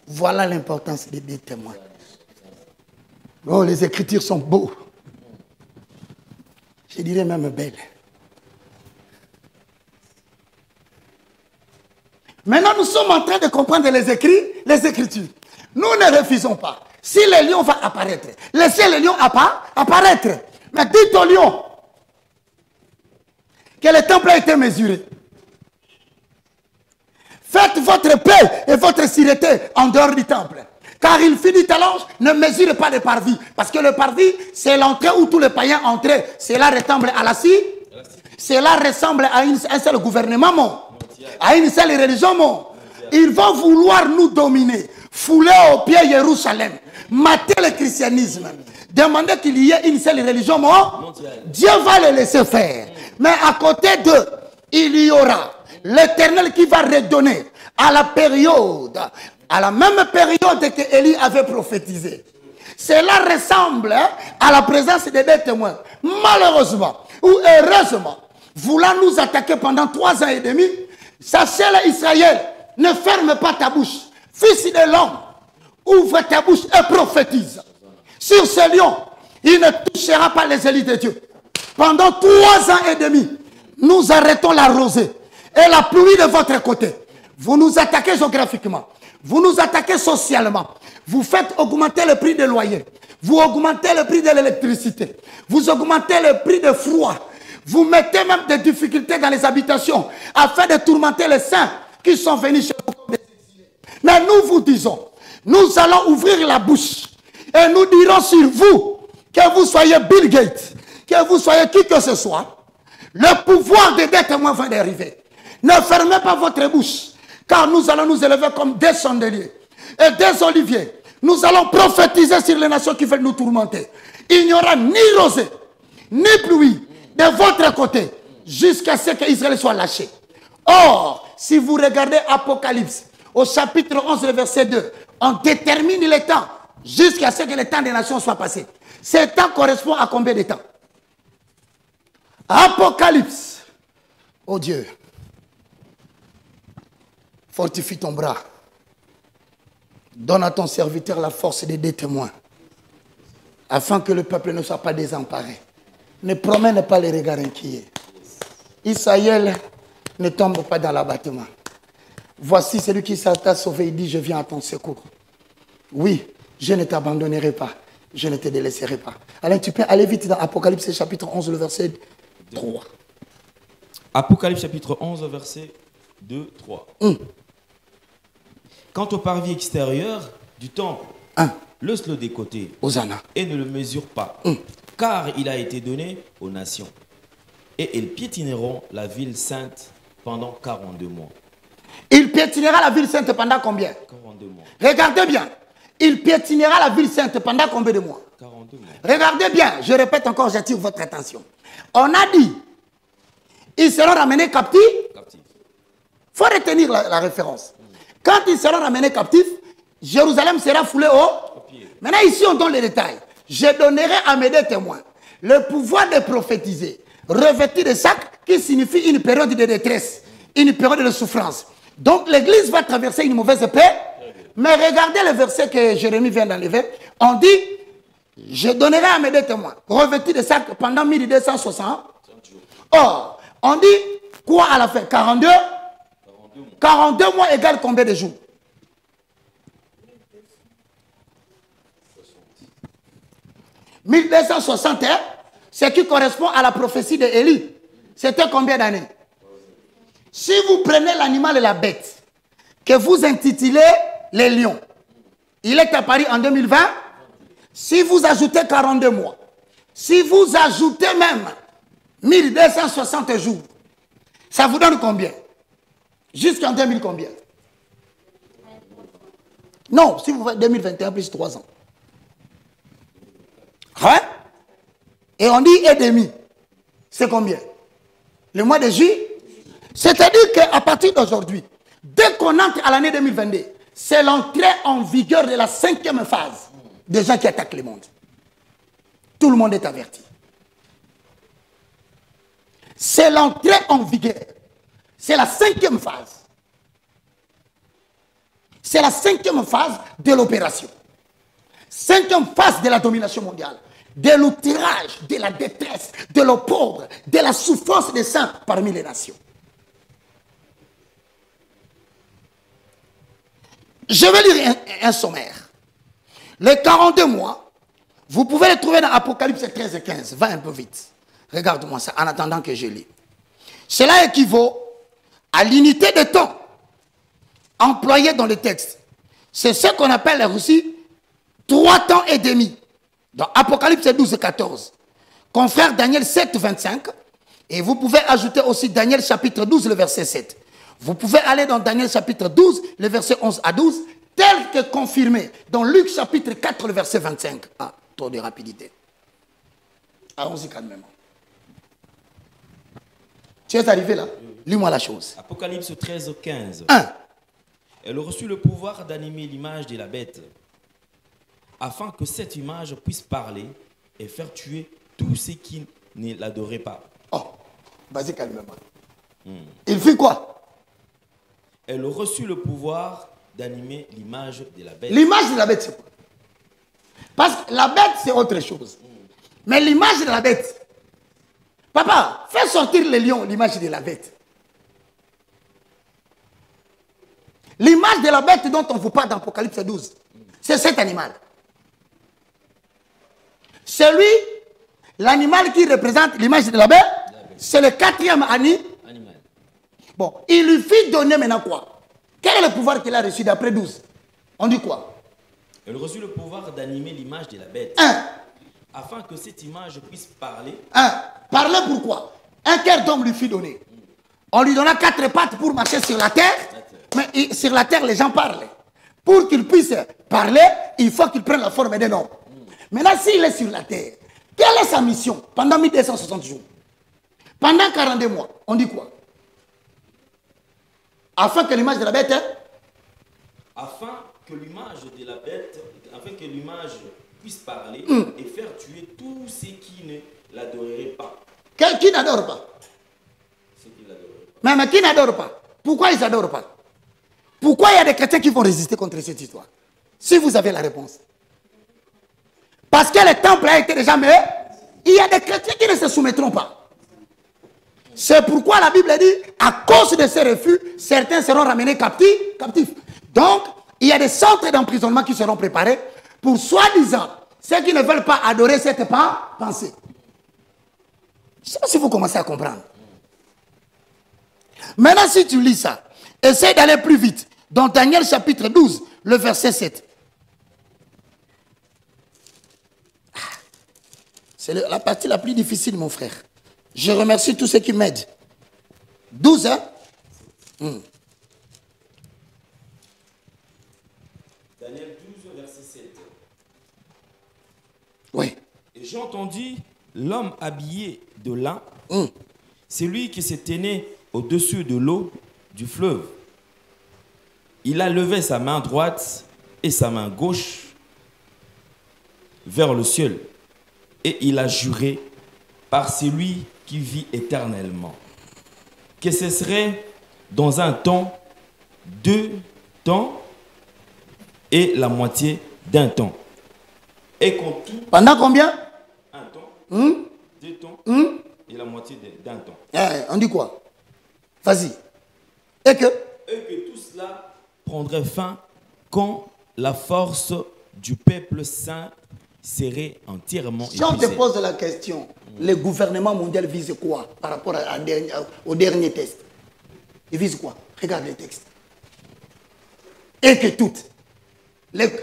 Voilà l'importance des deux témoins. Oh, les Écritures sont beaux. Je dirais même belles. Maintenant, nous sommes en train de comprendre les Écritures. Nous ne refusons pas. Si le lion va apparaître, laissez le lion apparaître. Mais dites au lion que le temple a été mesuré. Faites votre paix et votre sûreté en dehors du temple. Car il finit alors, ne mesure pas le parvis. Parce que le parvis, c'est l'entrée où tous les païens entraient. Cela ressemble à la Syrie. Cela ressemble à un seul gouvernement, à une seule religion. Ils vont vouloir nous dominer, fouler aux pieds Jérusalem, mater le christianisme, demander qu'il y ait une seule religion. Dieu va le laisser faire. Mais à côté d'eux, il y aura l'Éternel qui va redonner à la période, à la même période que Élie avait prophétisé. Cela ressemble à la présence des deux témoins. Malheureusement ou heureusement, voulant nous attaquer pendant 3 ans et demi, sachez Israël, ne ferme pas ta bouche. Fils de l'homme, ouvre ta bouche et prophétise. Sur ce lion, il ne touchera pas les élites de Dieu. Pendant 3 ans et demi, nous arrêtons la rosée et la pluie de votre côté. Vous nous attaquez géographiquement. Vous nous attaquez socialement. Vous faites augmenter le prix des loyers. Vous augmentez le prix de l'électricité. Vous augmentez le prix de froid. Vous mettez même des difficultés dans les habitations afin de tourmenter les saints qui sont venus chez vous. Mais nous vous disons, nous allons ouvrir la bouche et nous dirons sur vous, que vous soyez Bill Gates, que vous soyez qui que ce soit, le pouvoir des deux témoins va d'arriver. Ne fermez pas votre bouche, car nous allons nous élever comme des chandeliers et des oliviers. Nous allons prophétiser sur les nations qui veulent nous tourmenter. Il n'y aura ni rosée, ni pluie de votre côté, jusqu'à ce qu'Israël soit lâché. Or, si vous regardez Apocalypse, au chapitre 11, le verset 2, on détermine les temps jusqu'à ce que le temps des nations soit passé. Ce temps correspond à combien de temps? Apocalypse. Oh Dieu, fortifie ton bras. Donne à ton serviteur la force d'aider témoins, afin que le peuple ne soit pas désemparé. Ne promène pas les regards inquiets. Israël ne tombe pas dans l'abattement. Voici celui qui t'a sauvé, il dit, je viens à ton secours. Oui, je ne t'abandonnerai pas, je ne te délaisserai pas. Alain, tu peux aller vite dans Apocalypse chapitre 11, le verset 3. Apocalypse chapitre 11, verset 2, 3. Quant au parvis extérieur du temple, laisse-le des côtés Hosanna. Et ne le mesure pas, car il a été donné aux nations. Et ils piétineront la ville sainte pendant 42 mois. Il piétinera la ville sainte pendant combien? 42 mois. Regardez bien. Il piétinera la ville sainte pendant combien de mois? 42 mois. Regardez bien. Je répète encore, j'attire votre attention. On a dit, ils seront ramenés captifs. Il faut retenir la référence. Quand ils seront ramenés captifs, Jérusalem sera foulée au pied. Maintenant, ici, on donne les détails. Je donnerai à mes deux témoins le pouvoir de prophétiser, revêtir de sacs, qui signifie une période de détresse, une période de souffrance. Donc, l'Église va traverser une mauvaise paix. Mais regardez le verset que Jérémie vient d'enlever. On dit, je donnerai à mes deux témoins, revêtir de sacs pendant 1260. Or, on dit, quoi à la fin? 42 42 mois égale combien de jours? 1261, ce qui correspond à la prophétie d'Élie. C'était combien d'années? Si vous prenez l'animal et la bête, que vous intitulez les lions, il est apparu en 2020. Si vous ajoutez 42 mois, si vous ajoutez même 1260 jours, ça vous donne combien? Jusqu'en 2000 combien? Non, si vous faites 2021 plus 3 ans. Hein? Et on dit et demi. C'est combien? Le mois de juillet? C'est-à-dire qu'à partir d'aujourd'hui, dès qu'on entre à l'année 2022, c'est l'entrée en vigueur de la 5e phase des gens qui attaquent le monde. Tout le monde est averti. C'est l'entrée en vigueur. C'est la 5e phase. C'est la 5e phase de l'opération. 5e phase de la domination mondiale. De l'outrage, de la détresse, de l'opprobre, de la souffrance des saints parmi les nations. Je vais lire un sommaire. Les 42 mois, vous pouvez les trouver dans Apocalypse 13 et 15. Va un peu vite. Regarde-moi ça en attendant que je lis. Cela équivaut à l'unité de temps employée dans le texte. C'est ce qu'on appelle aussi 3 temps et demi. Dans Apocalypse 12 et 14. Confrère Daniel 7, 25. Et vous pouvez ajouter aussi Daniel chapitre 12, le verset 7. Vous pouvez aller dans Daniel chapitre 12, le verset 11 à 12, tel que confirmé dans Luc chapitre 4, le verset 25. Ah, trop de rapidité. Allons-y calmement. Tu es arrivé là? Lis-moi la chose. Apocalypse 13, 15. 1. Elle reçut le pouvoir d'animer l'image de la bête, afin que cette image puisse parler et faire tuer tous ceux qui ne l'adoraient pas. Oh, vas-y calmement. Il fit quoi? Elle reçut le pouvoir d'animer l'image de la bête. L'image de la bête, c'est quoi? Parce que la bête, c'est autre chose. Mais l'image de la bête, papa, fais sortir le lion, l'image de la bête. L'image de la bête dont on vous parle dans Apocalypse 12, c'est cet animal. C'est lui, l'animal qui représente l'image de la bête, c'est le 4e animal. Bon, il lui fit donner maintenant quoi? Quel est le pouvoir qu'il a reçu d'après 12? On dit quoi? Elle reçut le pouvoir d'animer l'image de la bête. 1. Afin que cette image puisse parler. 1. Parler pourquoi? Un cœur d'homme lui fit donner. On lui donna 4 pattes pour marcher sur la terre. Mais sur la terre, les gens parlent. Pour qu'il puisse parler, il faut qu'il prenne la forme d'un homme. Maintenant, s'il est sur la terre, quelle est sa mission pendant 1260 jours? Pendant 42 mois, on dit quoi? Afin que l'image de la bête... Afin que l'image de la bête, afin que l'image puisse parler et faire tuer tous ceux qui ne l'adoreraient pas. Qui n'adore pas? Ceux qui l'adoreraient pas. Mais qui n'adore pas? Pourquoi ils n'adorent pas? Pourquoi il y a des chrétiens qui vont résister contre cette histoire? Si vous avez la réponse. Parce que le temple a été déjà mis, il y a des chrétiens qui ne se soumettront pas. C'est pourquoi la Bible dit, à cause de ces refus, certains seront ramenés captifs. Donc, il y a des centres d'emprisonnement qui seront préparés pour soi-disant ceux qui ne veulent pas adorer cette pensée. Je ne sais pas si vous commencez à comprendre. Maintenant, si tu lis ça, essaie d'aller plus vite. Dans Daniel chapitre 12, le verset 7. C'est la partie la plus difficile, mon frère. Je remercie tous ceux qui m'aident. 12, hein? Daniel 12, verset 7. Oui. Et j'ai entendu l'homme habillé de lin, c'est lui qui se tenait au-dessus de l'eau du fleuve. Il a levé sa main droite et sa main gauche vers le ciel. Et il a juré par celui qui vit éternellement que ce serait dans un temps, 2 temps et la moitié d'un temps. Et qu'en tout... Pendant combien? Un temps, 2 temps et la moitié d'un temps. On dit quoi? Vas-y. Et que tout cela prendrait fin quand la force du peuple saint serait entièrement si on te épuisée. pose la question, le gouvernement mondial vise quoi par rapport au dernier test? Il vise quoi? Regarde les textes. Et que toutes,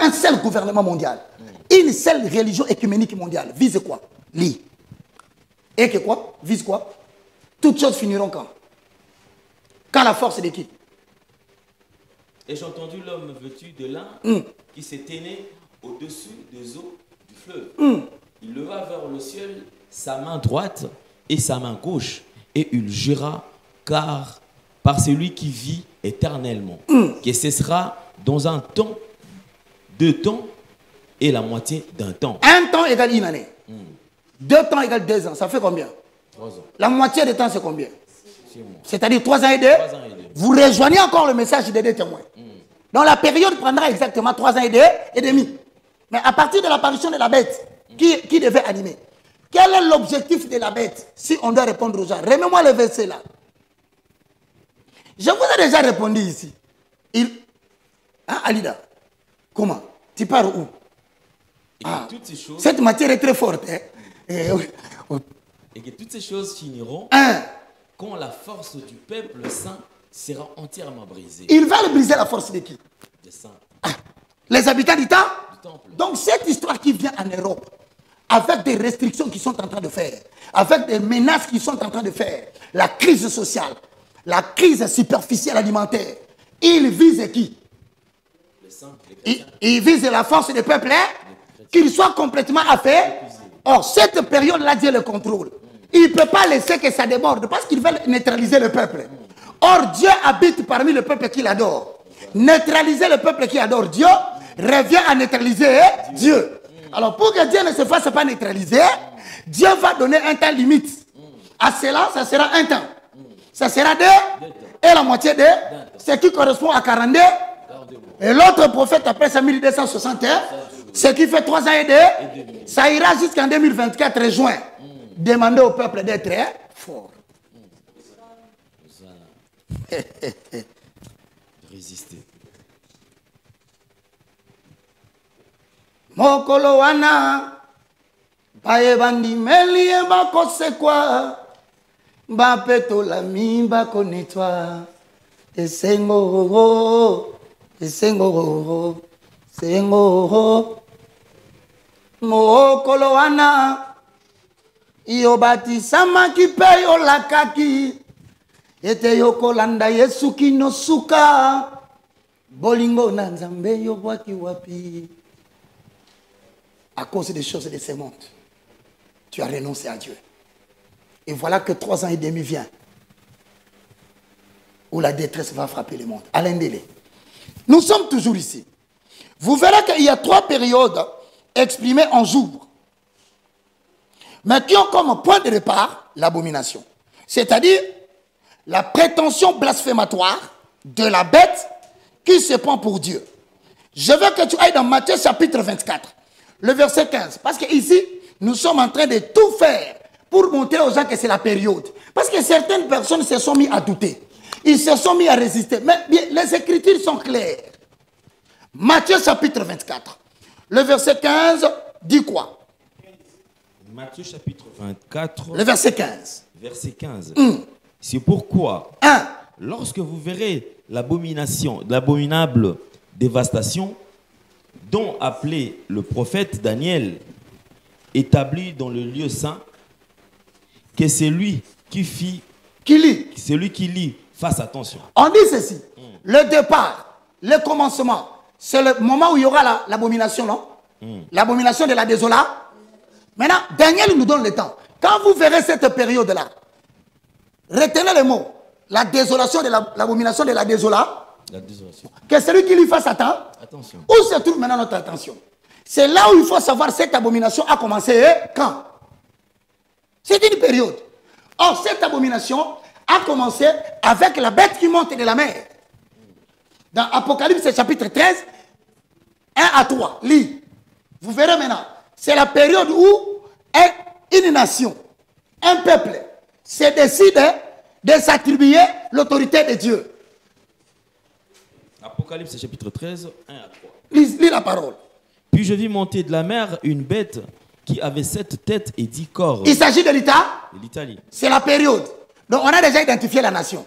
un seul gouvernement mondial, une seule religion écuménique mondiale, vise quoi? Lis. Et que quoi? Vise quoi? Toutes choses finiront quand? Quand la force de qui? Et j'ai entendu l'homme vêtu de lin qui se tenait au-dessus des eaux du fleuve. Il leva vers le ciel sa main droite et sa main gauche et il jura car par celui qui vit éternellement que ce sera dans un temps, 2 temps et la moitié d'un temps. Un temps égale une année. 2 temps égale 2 ans. Ça fait combien? 3 ans. La moitié de temps, c'est combien? 6 mois. C'est-à-dire 3 ans et 2. 3 ans et 2. Vous rejoignez encore le message des 2 témoins. Donc la période prendra exactement 3 ans et 2 et demi. Mais à partir de l'apparition de la bête, qui devait animer? Quel est l'objectif de la bête? Si on doit répondre aux gens, remets-moi le verset là. Je vous ai déjà répondu ici. Hein, Alida? Comment? Tu pars où? Et que toutes ces choses, Cette matière est très forte. Hein? et que toutes ces choses finiront quand la force du peuple saint sera entièrement brisée. Ils veulent briser la force de qui? Des saints. Les habitants du temple. Temple. Donc cette histoire qui vient en Europe, avec des restrictions qu'ils sont en train de faire, avec des menaces qu'ils sont en train de faire, la crise sociale, la crise superficielle alimentaire, ils visent qui? Les saints, les chrétiens. Ils visent la force du peuple, hein? Qu'ils soient complètement affaires. Or, cette période-là, Dieu le contrôle. Il ne peut pas laisser que ça déborde parce qu'ils veulent neutraliser le peuple. Or, Dieu habite parmi le peuple qui l'adore. Neutraliser le peuple qui adore Dieu revient à neutraliser Dieu. Alors, pour que Dieu ne se fasse pas neutraliser, Dieu va donner un temps limite. À cela, ça sera un temps. Ça sera 2 et la moitié de ce qui correspond à 42. Et l'autre prophète, après ça, 1261, ce qui fait 3 ans et 2, ça ira jusqu'en 2024 juin. Demandez au peuple d'être fort. Résister. Mokolo wana baye bandimeli e bakosekwa bapetola mi bakonetwa esengo sengo mokolo wana yo batisamaki mpe yolakaki ete yokolanda Yesu kino suka bolingo na Nzambe yobwaki wapi. À cause des choses de ce monde, tu as renoncé à Dieu. Et voilà que 3 ans et demi vient. Où la détresse va frapper le monde. Alain Délé. Nous sommes toujours ici. Vous verrez qu'il y a 3 périodes exprimées en jours. Mais qui ont comme point de départ l'abomination. C'est-à-dire la prétention blasphématoire de la bête qui se prend pour Dieu. Je veux que tu ailles dans Matthieu chapitre 24, le verset 15. Parce qu'ici, nous sommes en train de tout faire pour montrer aux gens que c'est la période. Parce que certaines personnes se sont mis à douter. Ils se sont mis à résister. Mais bien, les Écritures sont claires. Matthieu chapitre 24, le verset 15 dit quoi? Matthieu chapitre 24, le verset 15. Verset 15. C'est pourquoi, lorsque vous verrez l'abominable dévastation dont appelé le prophète Daniel, établi dans le lieu saint, que celui qui lit, fasse attention. On dit ceci, le départ, le commencement, c'est le moment où il y aura l'abomination, non? L'abomination de la désolation. Maintenant, Daniel nous donne le temps. Quand vous verrez cette période-là, retenez le mot, la désolation de l'abomination de la désolation. La désolation. Que celui qui lui fasse attention. Où se trouve maintenant notre attention? C'est là où il faut savoir cette abomination a commencé quand? C'est une période. Or, cette abomination a commencé avec la bête qui monte de la mer. Dans Apocalypse chapitre 13, 1 à 3, lis. Vous verrez maintenant. C'est la période où une nation, un peuple, se décide de s'attribuer l'autorité de Dieu. Apocalypse chapitre 13, 1 à 3. Lis la parole. Puis je vis monter de la mer une bête qui avait 7 têtes et 10 corps. Il s'agit de l'Italie. C'est la période. Donc on a déjà identifié la nation.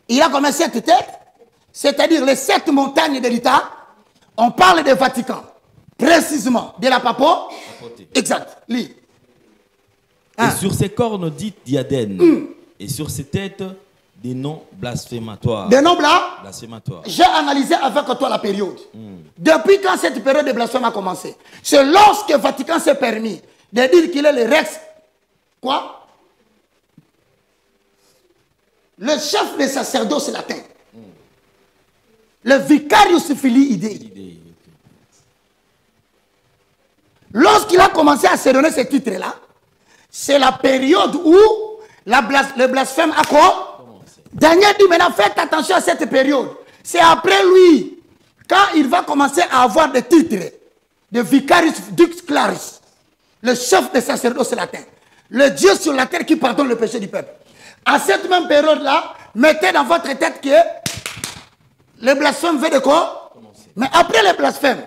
Il a combien 7 têtes? C'est-à-dire les 7 montagnes de l'État. On parle du Vatican. Précisément. De la papauté. Exact. Lis. Et sur ses cornes dites diadèmes. Et sur ses têtes des noms blasphématoires. Des noms blasphématoires. J'ai analysé avec toi la période. Depuis quand cette période de blasphème a commencé? C'est lorsque le Vatican s'est permis de dire qu'il est le Rex. Quoi? Le chef des sacerdoces latin. Le Vicarius Filii Dei. Lorsqu'il a commencé à se donner ce titre-là, c'est la période où le blasphème a commencé. Daniel dit maintenant, faites attention à cette période. C'est après lui, quand il va commencer à avoir des titres de Vicarius Dux Claris, le chef des sacerdoces latins, le Dieu sur la terre qui pardonne le péché du peuple. À cette même période-là, mettez dans votre tête que le blasphème veut de quoi? Mais après le blasphème,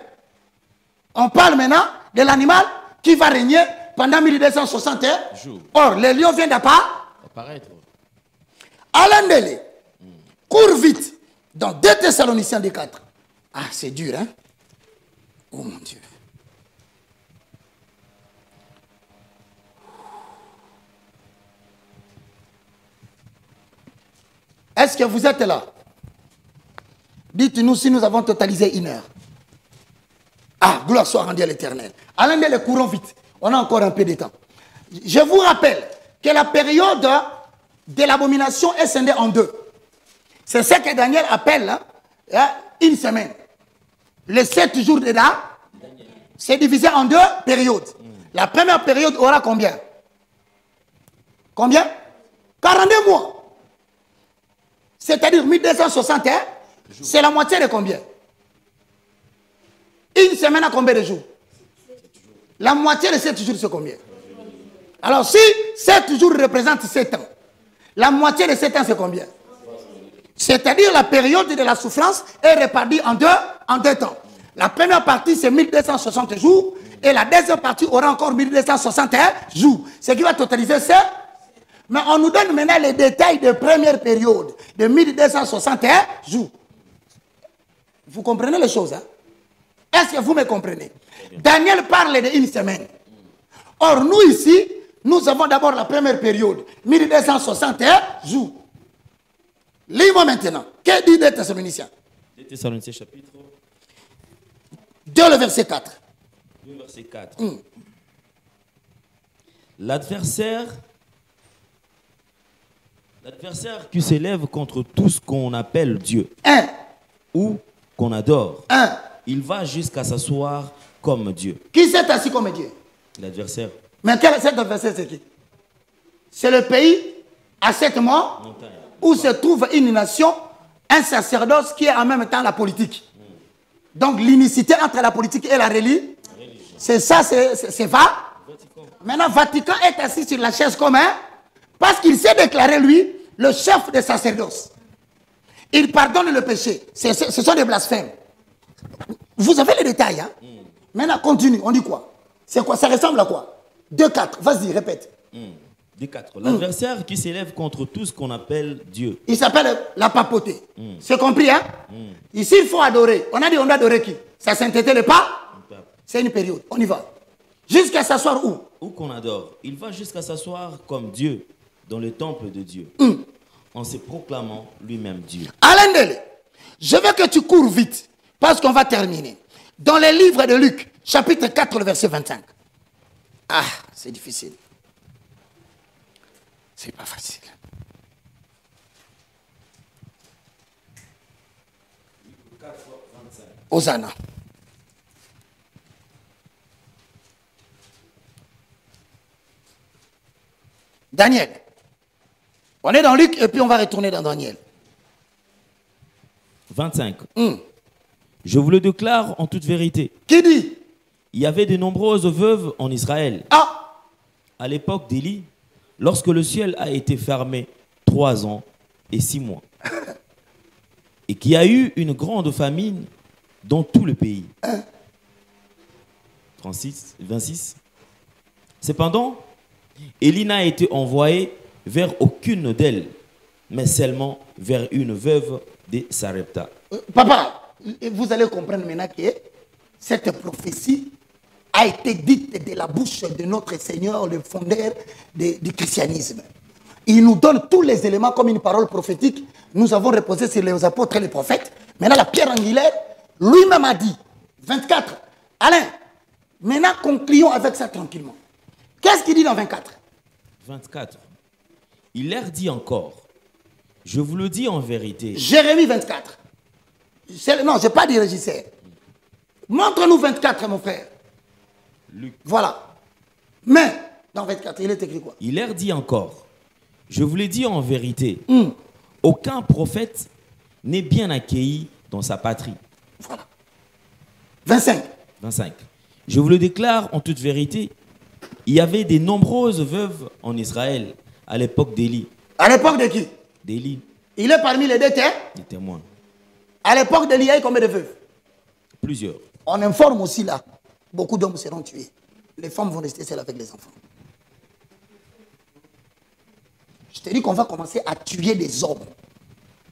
on parle maintenant de l'animal qui va régner pendant 1260 jours. Or, le lion vient d'apparaître. Alain Délé, cours vite dans 2 Thessaloniciens 4. Ah, c'est dur, hein? Oh mon Dieu. Est-ce que vous êtes là? Dites-nous si nous avons totalisé 1 heure. Ah, gloire soit rendue à l'Éternel. Alain Délé, courons vite. On a encore un peu de temps. Je vous rappelle que la période de l'abomination est scindée en 2. C'est ce que Daniel appelle une semaine. Les 7 jours de Daniel, c'est divisé en 2 périodes. La première période aura combien? Combien? 42 mois. C'est-à-dire 1261, c'est la moitié de combien? Une semaine a combien de jours? La moitié de 7 jours, c'est combien? Alors, si 7 jours représentent 7 ans, la moitié de 7 ans, c'est combien? C'est-à-dire la période de la souffrance est répartie en deux temps. La première partie, c'est 1260 jours, et la deuxième partie aura encore 1261 jours. Ce qui va totaliser ça. Mais on nous donne maintenant les détails de première période, de 1261 jours. Vous comprenez les choses, hein? Est-ce que vous me comprenez? Daniel parle de 1 semaine. Or, nous ici, nous avons d'abord la première période, 1261 jours. Lis-moi maintenant. Que dit 2 Thessaloniciens? 2 Thessaloniciens chapitre 2, le verset 4. 2, verset 4. L'adversaire L'adversaire qui s'élève contre tout ce qu'on appelle Dieu. Un. Ou qu'on adore. Un. Il va jusqu'à s'asseoir comme Dieu. Qui s'est assis comme Dieu? L'adversaire. Mais cet adversaire, c'est qui? C'est le pays à 7 morts où se trouve une nation, un sacerdoce qui est en même temps la politique. Donc l'unicité entre la politique et la religion, c'est ça, c'est va. Maintenant, Vatican est assis sur la chaise comme un, parce qu'il s'est déclaré, lui, le chef des sacerdoces. Il pardonne le péché. Ce sont des blasphèmes. Vous avez les détails. Hein? Maintenant, continue. On dit quoi? C'est quoi? Ça ressemble à quoi? 2-4. Vas-y, répète. 2-4. L'adversaire qui s'élève contre tout ce qu'on appelle Dieu. Il s'appelle la papauté. C'est compris, hein? Ici, il faut adorer. On a dit on doit adorer qui? Sa sainteté, le pape? C'est une période. On y va. Jusqu'à s'asseoir où? Où qu'on adore. Il va jusqu'à s'asseoir comme Dieu dans le temple de Dieu. En se proclamant lui-même Dieu. Alain Dele, je veux que tu cours vite, parce qu'on va terminer. Dans les livres de Luc, chapitre 4, le verset 25. Ah, c'est difficile. C'est pas facile. Hosanna. Daniel. On est dans Luc et puis on va retourner dans Daniel. 25. Je vous le déclare en toute vérité. Qui dit? Il y avait de nombreuses veuves en Israël. Ah! À l'époque d'Élie, lorsque le ciel a été fermé 3 ans et 6 mois. Et qu'il y a eu une grande famine dans tout le pays. 26. Cependant, Élie n'a été envoyé vers aucune d'elles, mais seulement vers une veuve de Sarepta. Papa, vous allez comprendre maintenant que cette prophétie a été dite de la bouche de notre Seigneur, le fondeur du christianisme. Il nous donne tous les éléments comme une parole prophétique. Nous avons reposé sur les apôtres et les prophètes. Maintenant, la pierre angulaire, lui-même a dit, 24, Alain, maintenant concluons avec ça tranquillement. Qu'est-ce qu'il dit dans 24? 24. Il leur dit encore, je vous le dis en vérité. Jérémie 24. Non, je n'ai pas dit régisseur. Montre-nous 24, mon frère. Luc. Voilà. Mais, dans 24, il est écrit quoi? Il leur dit encore, je vous le dis en vérité, aucun prophète n'est bien accueilli dans sa patrie. Voilà. 25. 25. Je vous le déclare en toute vérité, il y avait de nombreuses veuves en Israël à l'époque d'Élie. À l'époque de qui? D'Élie. Il est parmi les deux des témoins. À l'époque d'Élie, il y a combien de veuves? Plusieurs. On informe aussi là, beaucoup d'hommes seront tués. Les femmes vont rester seules avec les enfants. Je te dis qu'on va commencer à tuer des hommes.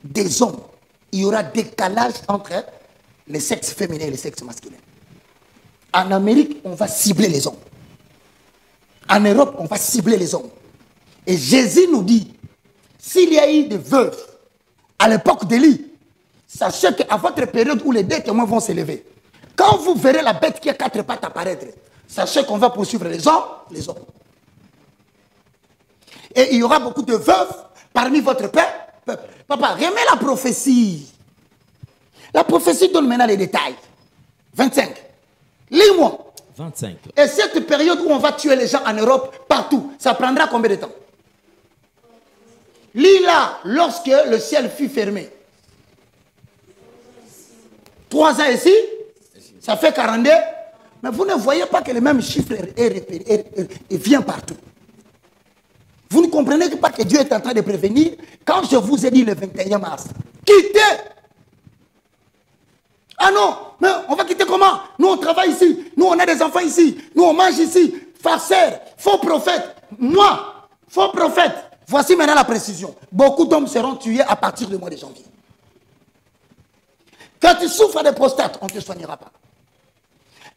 Des hommes. Il y aura décalage entre les sexes féminins et les sexes masculins. En Amérique, on va cibler les hommes. En Europe, on va cibler les hommes. Et Jésus nous dit, s'il y a eu des veuves à l'époque d'Élie, sachez qu'à votre période où les deux témoins vont s'élever, quand vous verrez la bête qui a 4 pattes apparaître, sachez qu'on va poursuivre les hommes, les hommes. Et il y aura beaucoup de veuves parmi votre peuple. Papa, remets la prophétie. La prophétie donne maintenant les détails. 25. Lis-moi. 25. Et cette période où on va tuer les gens en Europe, partout, ça prendra combien de temps? Lis là, lorsque le ciel fut fermé. 3 ans ici, ça fait 42. Mais vous ne voyez pas que le même chiffre vient partout. Vous ne comprenez pas que Dieu est en train de prévenir. Quand je vous ai dit le 21 mars, quittez. Ah non, mais on va quitter comment? Nous on travaille ici, nous on a des enfants ici, nous on mange ici. Farceur, faux prophète, moi, faux prophète. Voici maintenant la précision. Beaucoup d'hommes seront tués à partir du mois de janvier. Quand tu souffres de prostate, on ne te soignera pas.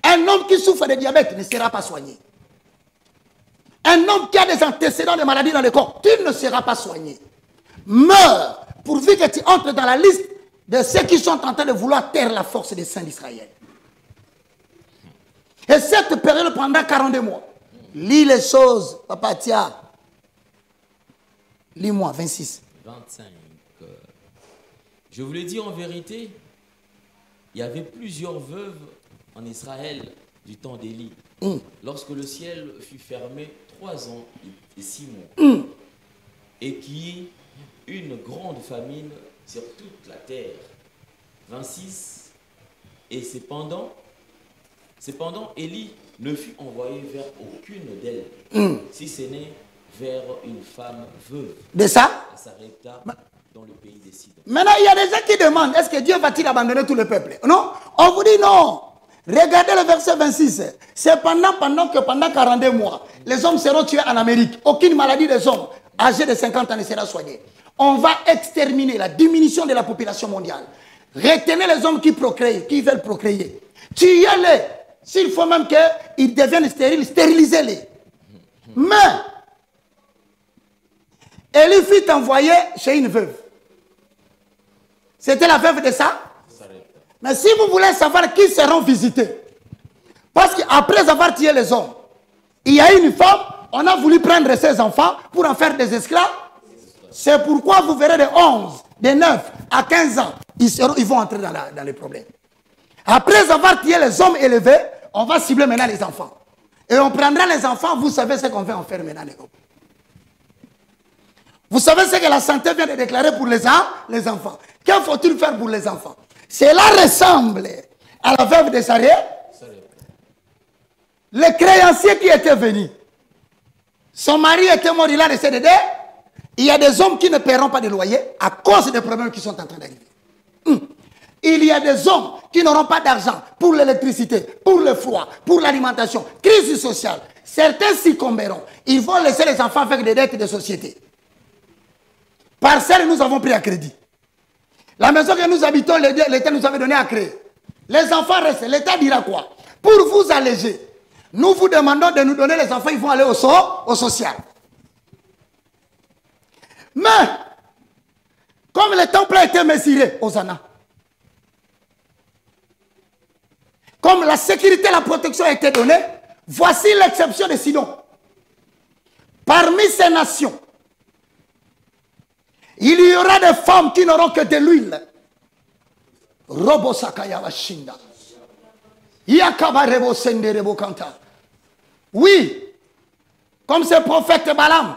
Un homme qui souffre de diabète ne sera pas soigné. Un homme qui a des antécédents de maladies dans le corps, tu ne seras pas soigné. Meurs pourvu que tu entres dans la liste de ceux qui sont en train de vouloir taire la force des saints d'Israël. Et cette période prendra 42 mois. Lis les choses, papa, tiens. Lis-moi, 26. 25. Je vous le dis en vérité, il y avait plusieurs veuves en Israël du temps d'Élie. Lorsque le ciel fut fermé 3 ans et 6 mois. Et qui une grande famine sur toute la terre. 26. Et cependant, Élie ne fut envoyé vers aucune d'elles, si ce n'est vers une femme veuve. De ça? À Sarepta, dans le pays des Sidons. Maintenant, il y a des gens qui demandent, est-ce que Dieu va-t-il abandonner tout le peuple? Non, on vous dit non. Regardez le verset 26. C'est pendant 42 mois, les hommes seront tués en Amérique. Aucune maladie des hommes âgés de 50 ans ne sera soignée. On va exterminer la diminution de la population mondiale. Retenez les hommes qui procréent, qui veulent procréer. Tuez-les. S'il faut même qu'ils deviennent stériles, stérilisez-les. Mais, Élie fut envoyé chez une veuve. C'était la veuve de ça? Mais si vous voulez savoir qui seront visités, parce qu'après avoir tué les hommes, il y a une femme, on a voulu prendre ses enfants pour en faire des esclaves. C'est pourquoi vous verrez de 11, de 9 à 15 ans, ils vont entrer dans les problèmes. Après avoir tué les hommes élevés, on va cibler maintenant les enfants. Et on prendra les enfants, vous savez ce qu'on va en faire maintenant, les gars. Vous savez ce que la santé vient de déclarer pour les enfants. Que faut-il faire pour les enfants? Cela ressemble à la veuve de Sarepta. Le créancier qui était venu, son mari était mort, il a décédé. Il y a des hommes qui ne paieront pas de loyer à cause des problèmes qui sont en train d'arriver. Il y a des hommes qui n'auront pas d'argent pour l'électricité, pour le froid, pour l'alimentation, crise sociale. Certains succomberont. Ils vont laisser les enfants avec des dettes de société. Parcelles, nous avons pris à crédit. La maison que nous habitons, l'État nous avait donné à créer. Les enfants restent. L'État dira quoi? Pour vous alléger, nous vous demandons de nous donner les enfants, ils vont aller au social. Mais, comme le temple a été mesuré, Hosanna, comme la sécurité et la protection a été donnée, voici l'exception de Sidon. Parmi ces nations, il y aura des femmes qui n'auront que de l'huile. Robo Sakaya Vashinda. Yakabarebo Senderebo Kanta. Oui, comme ce prophète Balaam.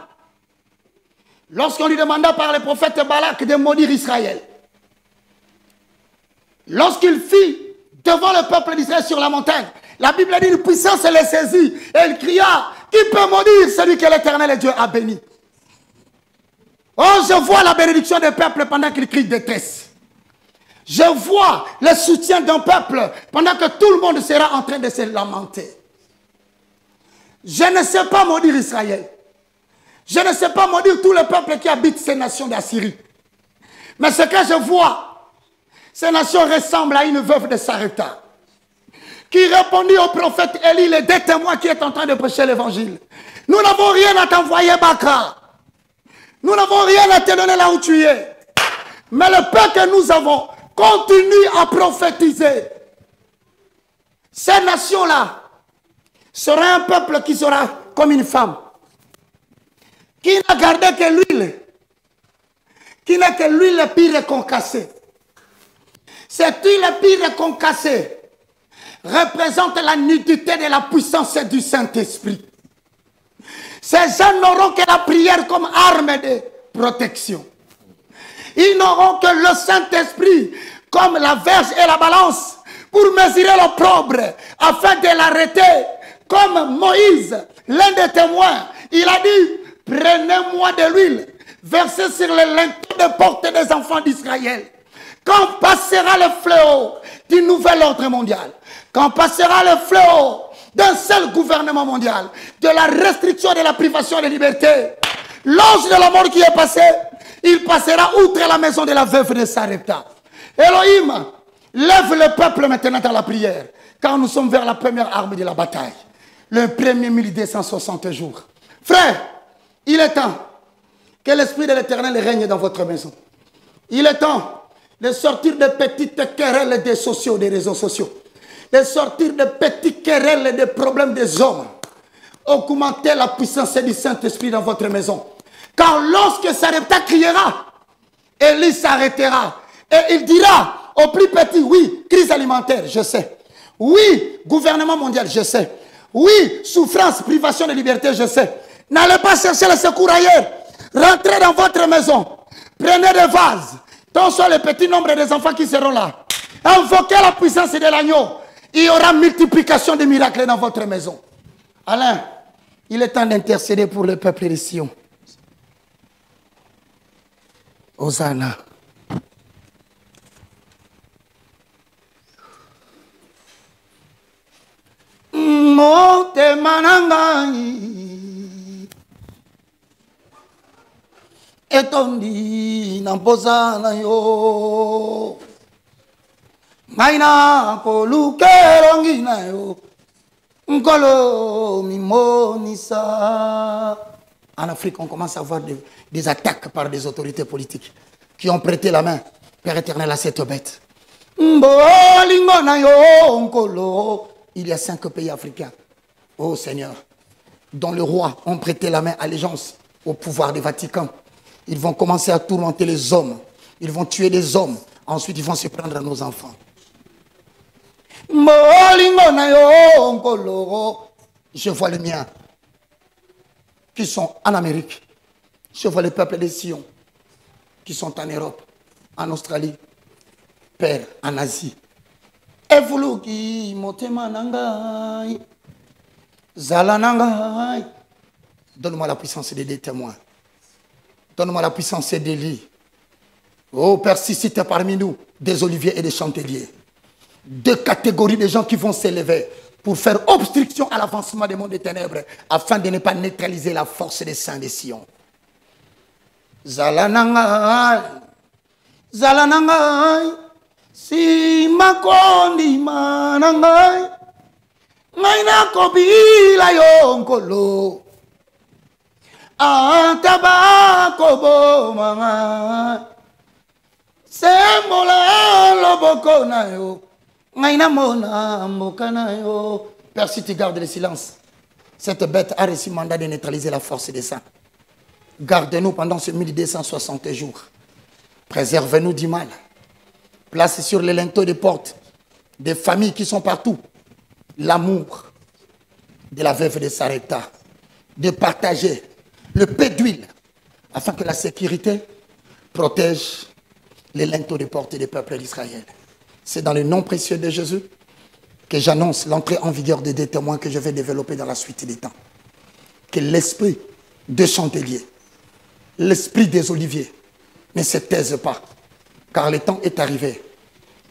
Lorsqu'on lui demanda par le prophète Balak de maudire Israël. Lorsqu'il fit devant le peuple d'Israël sur la montagne, la Bible dit une puissance les saisit. Et il cria, qui peut maudire celui que l'Éternel et Dieu a béni? Oh, je vois la bénédiction des peuples pendant qu'ils crient détresse. Je vois le soutien d'un peuple pendant que tout le monde sera en train de se lamenter. Je ne sais pas maudire Israël. Je ne sais pas maudire tout le peuple qui habite ces nations d'Assyrie. Mais ce que je vois, ces nations ressemblent à une veuve de Sarepta qui répondit au prophète Élie, les 2 témoins qui est en train de prêcher l'évangile. Nous n'avons rien à t'envoyer, Bakra. Nous n'avons rien à te donner là où tu es. Mais le peu que nous avons continue à prophétiser. Ces nations-là sera un peuple qui sera comme une femme. Qui n'a gardé que l'huile. Qui n'a que l'huile pire concassée. Cette huile pire concassée représente la nudité de la puissance du Saint-Esprit. Ces gens n'auront que la prière comme arme de protection. Ils n'auront que le Saint-Esprit comme la verge et la balance pour mesurer l'opprobre afin de l'arrêter. Comme Moïse, l'un des témoins, il a dit, prenez-moi de l'huile, versez sur les linteaux de porte des enfants d'Israël. Quand passera le fléau du nouvel ordre mondial, quand passera le fléau d'un seul gouvernement mondial, de la restriction de la privation de liberté, l'ange de la mort qui est passé, il passera outre la maison de la veuve de Sarepta. Elohim, lève le peuple maintenant dans la prière, car nous sommes vers la première arme de la bataille. Le premier 1260 jours. Frère, il est temps que l'Esprit de l'Éternel règne dans votre maison. Il est temps de sortir de petites querelles des sociaux, des réseaux sociaux. De sortir de petites querelles et des problèmes des hommes. Augmentez la puissance du Saint-Esprit dans votre maison. Car lorsque Sarepta criera, Élie s'arrêtera. Et il dira au plus petit, oui, crise alimentaire, je sais. Oui, gouvernement mondial, je sais. Oui, souffrance, privation de liberté, je sais. N'allez pas chercher le secours ailleurs. Rentrez dans votre maison. Prenez des vases. Tant soit le petit nombre des enfants qui seront là. Invoquez la puissance de l'agneau. Il y aura multiplication de miracles dans votre maison. Alain, il est temps d'intercéder pour le peuple de Sion. Hosanna. Mote manangai etondi namposa na yo maina kolukerongi na yo nkolo mimonisa. En Afrique, on commence à avoir des attaques par des autorités politiques qui ont prêté la main, Père éternel, à cette bête. Mbolingo na yo nkolo. Il y a 5 pays africains, oh Seigneur, dont les rois ont prêté la main allégeance au pouvoir du Vatican. Ils vont commencer à tourmenter les hommes. Ils vont tuer des hommes. Ensuite, ils vont se prendre à nos enfants. Je vois les miens qui sont en Amérique. Je vois les peuples des Sion qui sont en Europe, en Australie, Père, en Asie. Donne-moi la puissance des témoins. Donne-moi la puissance d'Élie. Oh Père, suscite parmi nous des oliviers et des chanteliers. 2 catégories de gens qui vont s'élever pour faire obstruction à l'avancement des mondes des ténèbres afin de ne pas neutraliser la force des saints des Sion. Zalanangai, Zalanangai. Si makondi manangai ngaina kobila yonkolo atabako bomanga sembola loboko na yo ngaina mona mboka na yo. Père, si tu gardes le silence, cette bête a reçu mandat de neutraliser la force des saints. Garde-nous pendant ce 1260 jours. Préserve-nous du mal. Place sur les linteaux des portes des familles qui sont partout l'amour de la veuve de Sarepta, de partager le peu d'huile afin que la sécurité protège les linteaux des portes des peuples d'Israël. C'est dans le nom précieux de Jésus que j'annonce l'entrée en vigueur des 2 témoins que je vais développer dans la suite des temps. Que l'esprit des chandeliers, l'esprit des oliviers ne se taise pas. Car le temps est arrivé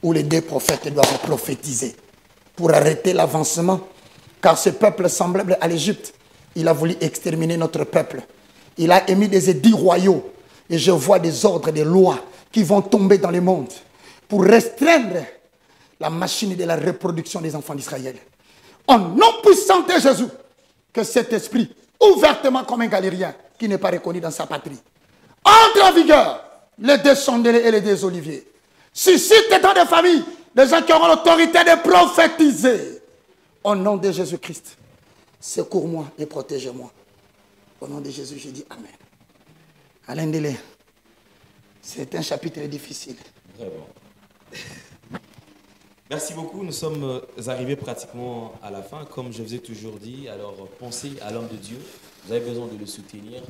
où les 2 prophètes doivent prophétiser pour arrêter l'avancement. Car ce peuple semblable à l'Égypte, il a voulu exterminer notre peuple. Il a émis des édits royaux. Et je vois des ordres, des lois qui vont tomber dans le monde pour restreindre la machine de la reproduction des enfants d'Israël. En nom puissant de Jésus, que cet esprit, ouvertement comme un galérien qui n'est pas reconnu dans sa patrie, entre en vigueur. Les 2 chandeliers et les 2 oliviers. Suscite dans des familles des gens qui auront l'autorité de prophétiser. Au nom de Jésus-Christ, secours-moi et protège-moi. Au nom de Jésus, je dis Amen. Alain Delay, c'est un chapitre difficile. Vraiment. Merci beaucoup. Nous sommes arrivés pratiquement à la fin. Comme je vous ai toujours dit, alors pensez à l'homme de Dieu. Vous avez besoin de le soutenir.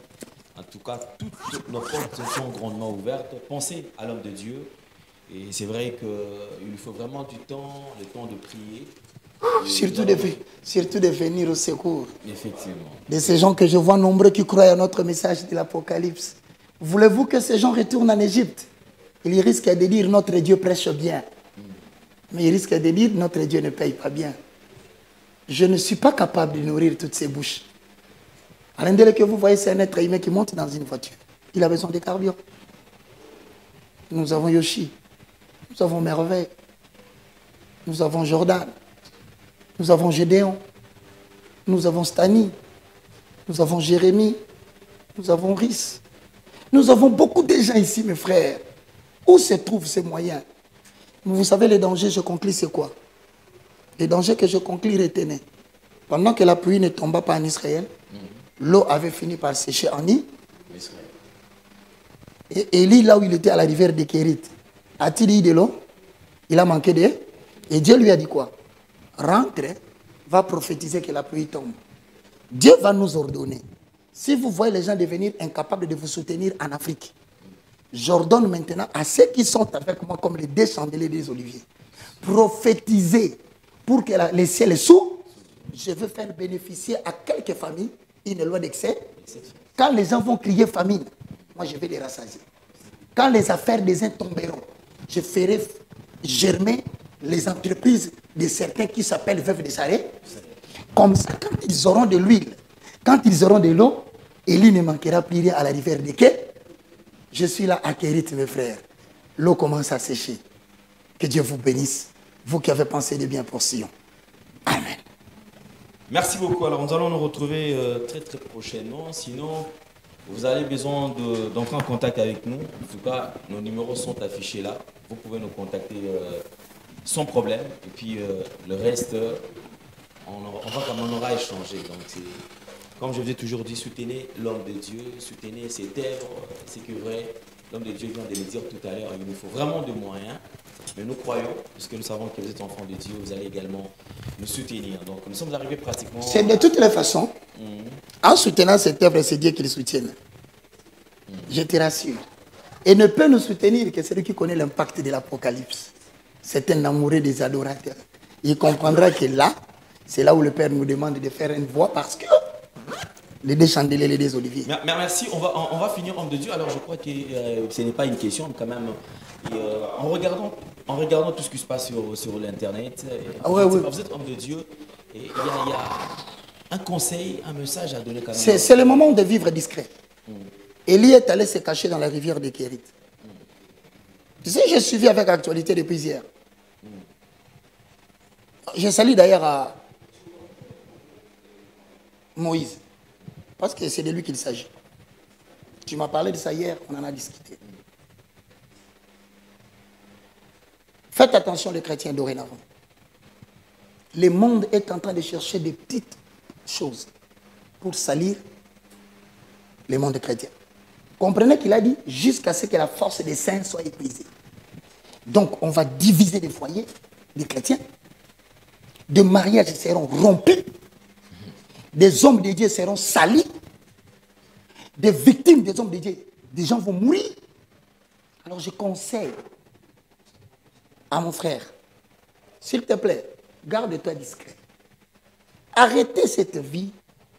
En tout cas, toutes nos portes sont grandement ouvertes. Pensez à l'homme de Dieu. Et c'est vrai qu'il faut vraiment du temps, le temps de prier. Surtout de venir au secours. Effectivement. De ces gens que je vois nombreux qui croient à notre message de l'Apocalypse. Voulez-vous que ces gens retournent en Égypte? Ils risquent de dire notre Dieu prêche bien. Mais ils risquent de dire notre Dieu ne paye pas bien. Je ne suis pas capable de nourrir toutes ces bouches. Alain Delay que vous voyez, c'est un être humain qui monte dans une voiture. Il a besoin de carburant. Nous avons Yoshi. Nous avons Merveille. Nous avons Jordan. Nous avons Gédéon. Nous avons Stani. Nous avons Jérémie. Nous avons Rhys. Nous avons beaucoup de gens ici, mes frères. Où se trouvent ces moyens? Vous savez, les dangers, je conclue, c'est quoi? Les dangers que je conclue, retenez. Pendant que la pluie ne tomba pas en Israël, l'eau avait fini par sécher en Israël. Et Élie, là où il était à la rivière de Kérit, a-t-il eu de l'eau? Il a manqué d'eau. Et Dieu lui a dit quoi? Rentre, va prophétiser que la pluie tombe. Dieu va nous ordonner. Si vous voyez les gens devenir incapables de vous soutenir en Afrique, j'ordonne maintenant à ceux qui sont avec moi comme les 2 chandeliers des oliviers, prophétiser pour que le ciel s'ouvre. Je veux faire bénéficier à quelques familles une loi d'excès. Quand les gens vont crier famine, moi je vais les rassasier. Quand les affaires des uns tomberont, je ferai germer les entreprises de certains qui s'appellent veuves de Saré. Comme ça, quand ils auront de l'huile, quand ils auront de l'eau, Élie ne manquera plus rien à la rivière de Quai. Je suis là à Kérit, mes frères. L'eau commence à sécher. Que Dieu vous bénisse, vous qui avez pensé de bien pour Sion. Amen. Merci beaucoup. Alors, nous allons nous retrouver très très prochainement. Sinon, vous avez besoin d'entrer en contact avec nous. En tout cas, nos numéros sont affichés là. Vous pouvez nous contacter sans problème. Et puis, le reste, on aura échangé. Donc, comme je vous ai toujours dit, soutenez l'homme de Dieu, soutenez ses œuvres. C'est que vrai, l'homme de Dieu vient de le dire tout à l'heure, il nous faut vraiment de moyens. Mais nous croyons, puisque nous savons que vous êtes enfants de Dieu, vous allez également nous soutenir. Donc nous sommes arrivés pratiquement... C'est de toutes les façons. En soutenant cette œuvre, c'est Dieu qui le soutienne. Je te rassure. Et ne peut nous soutenir que celui qui connaît l'impact de l'Apocalypse. C'est un amoureux des adorateurs. Il comprendra que là, c'est là où le Père nous demande de faire une voix parce que les 2 chandeliers, les 2 oliviers. Merci, on va finir homme de Dieu. Alors je crois que ce n'est pas une question, mais quand même, en regardant tout ce qui se passe sur l'Internet, vous êtes homme de Dieu, et il y a un conseil, un message à donner quand même. C'est le moment de vivre discret. Élie est allé se cacher dans la rivière de Kérit. Tu sais, j'ai suivi avec actualité depuis hier. Je salue d'ailleurs à Moïse. Parce que c'est de lui qu'il s'agit. Tu m'as parlé de ça hier, on en a discuté. Faites attention les chrétiens dorénavant. Le monde est en train de chercher des petites choses pour salir le monde chrétien. Comprenez qu'il a dit jusqu'à ce que la force des saints soit épuisée. Donc on va diviser les foyers des chrétiens. Des mariages seront rompus. Des hommes de Dieu seront salis. Des victimes des hommes de Dieu, des gens vont mourir. Alors je conseille à mon frère, s'il te plaît, garde-toi discret. Arrêtez cette vie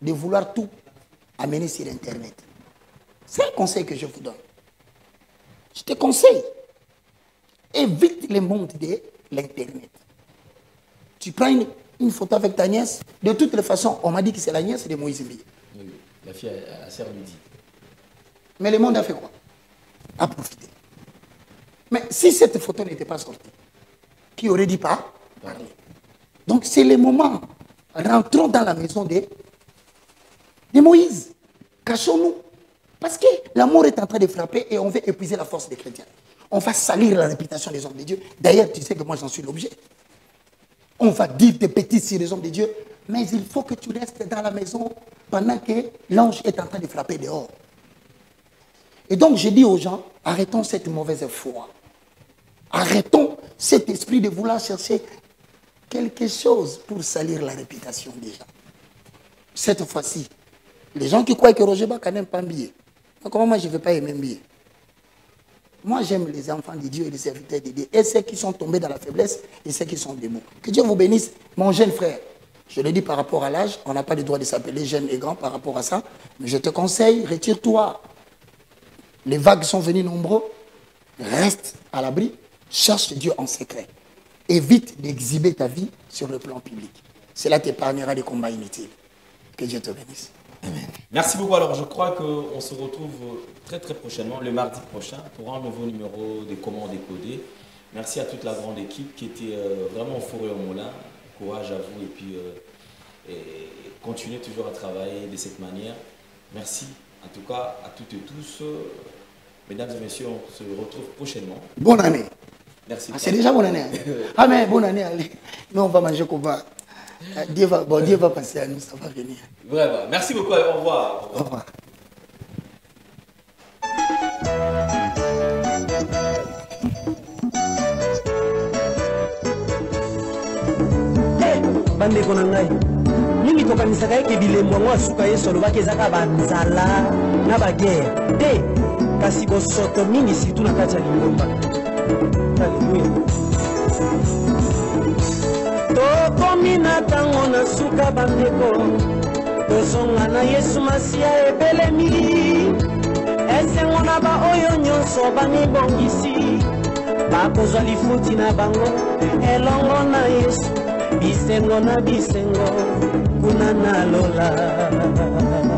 de vouloir tout amener sur Internet. C'est un conseil que je vous donne. Je te conseille. Évite le monde de l'Internet. Tu prends une photo avec ta nièce. De toutes les façons, on m'a dit que c'est la nièce de Moïse Mbiye. Oui, la fille à sœur lui dit. Mais le monde a fait quoi? A profité. Mais si cette photo n'était pas sortie, qui aurait dit pas parler? Donc c'est le moment. Rentrons dans la maison de Moïse. Cachons-nous. Parce que la mort est en train de frapper et on veut épuiser la force des chrétiens. On va salir la réputation des hommes de Dieu. D'ailleurs, tu sais que moi j'en suis l'objet. On va dire des bêtises sur les hommes de Dieu, mais il faut que tu restes dans la maison pendant que l'ange est en train de frapper dehors. Et donc je dis aux gens, arrêtons cette mauvaise foi. Arrêtons cet esprit de vouloir chercher quelque chose pour salir la réputation des gens. Cette fois-ci, les gens qui croient que Roger Baka n'aime pas Mbiye, comment moi je ne vais pas aimer Mbiye? Moi j'aime les enfants de Dieu et les serviteurs de Dieu, et ceux qui sont tombés dans la faiblesse et ceux qui sont debout. Que Dieu vous bénisse, mon jeune frère. Je le dis par rapport à l'âge, on n'a pas le droit de s'appeler jeune et grand par rapport à ça, mais je te conseille, retire-toi. Les vagues sont venues nombreux, reste à l'abri, cherche Dieu en secret. Évite d'exhiber ta vie sur le plan public. Cela t'épargnera des combats inutiles. Que Dieu te bénisse. Amen. Merci beaucoup. Alors, je crois qu'on se retrouve très très prochainement, le mardi prochain, pour un nouveau numéro de Comment décoder. Merci à toute la grande équipe qui était vraiment au four et au moulin. Courage à vous et puis continuez toujours à travailler de cette manière. Merci en tout cas à toutes et tous. Mesdames et messieurs, on se retrouve prochainement. Bonne année. Merci. Ah, c'est déjà bonne année. Ah mais bonne année, allez. Mais on va manger qu'on va. Dieu va passer à nous, ça va venir. Vraiment. Merci beaucoup. Au revoir. Au revoir. bandeko na ngai mingi tokanisaka eke bilembo yango asuka ye solobaki ezaka banzala na bagere te kasi bosoto mingi surtout na kati ya lingomba. Alleluya. Tokomi na ntango na suka bandeko tozonga na Yesu Masiya ebelemi esengo na baoyo nyonso bamibongisi bakozwa lifuti na bango elongo na Yesu bisengo na bisengo kuna na lola.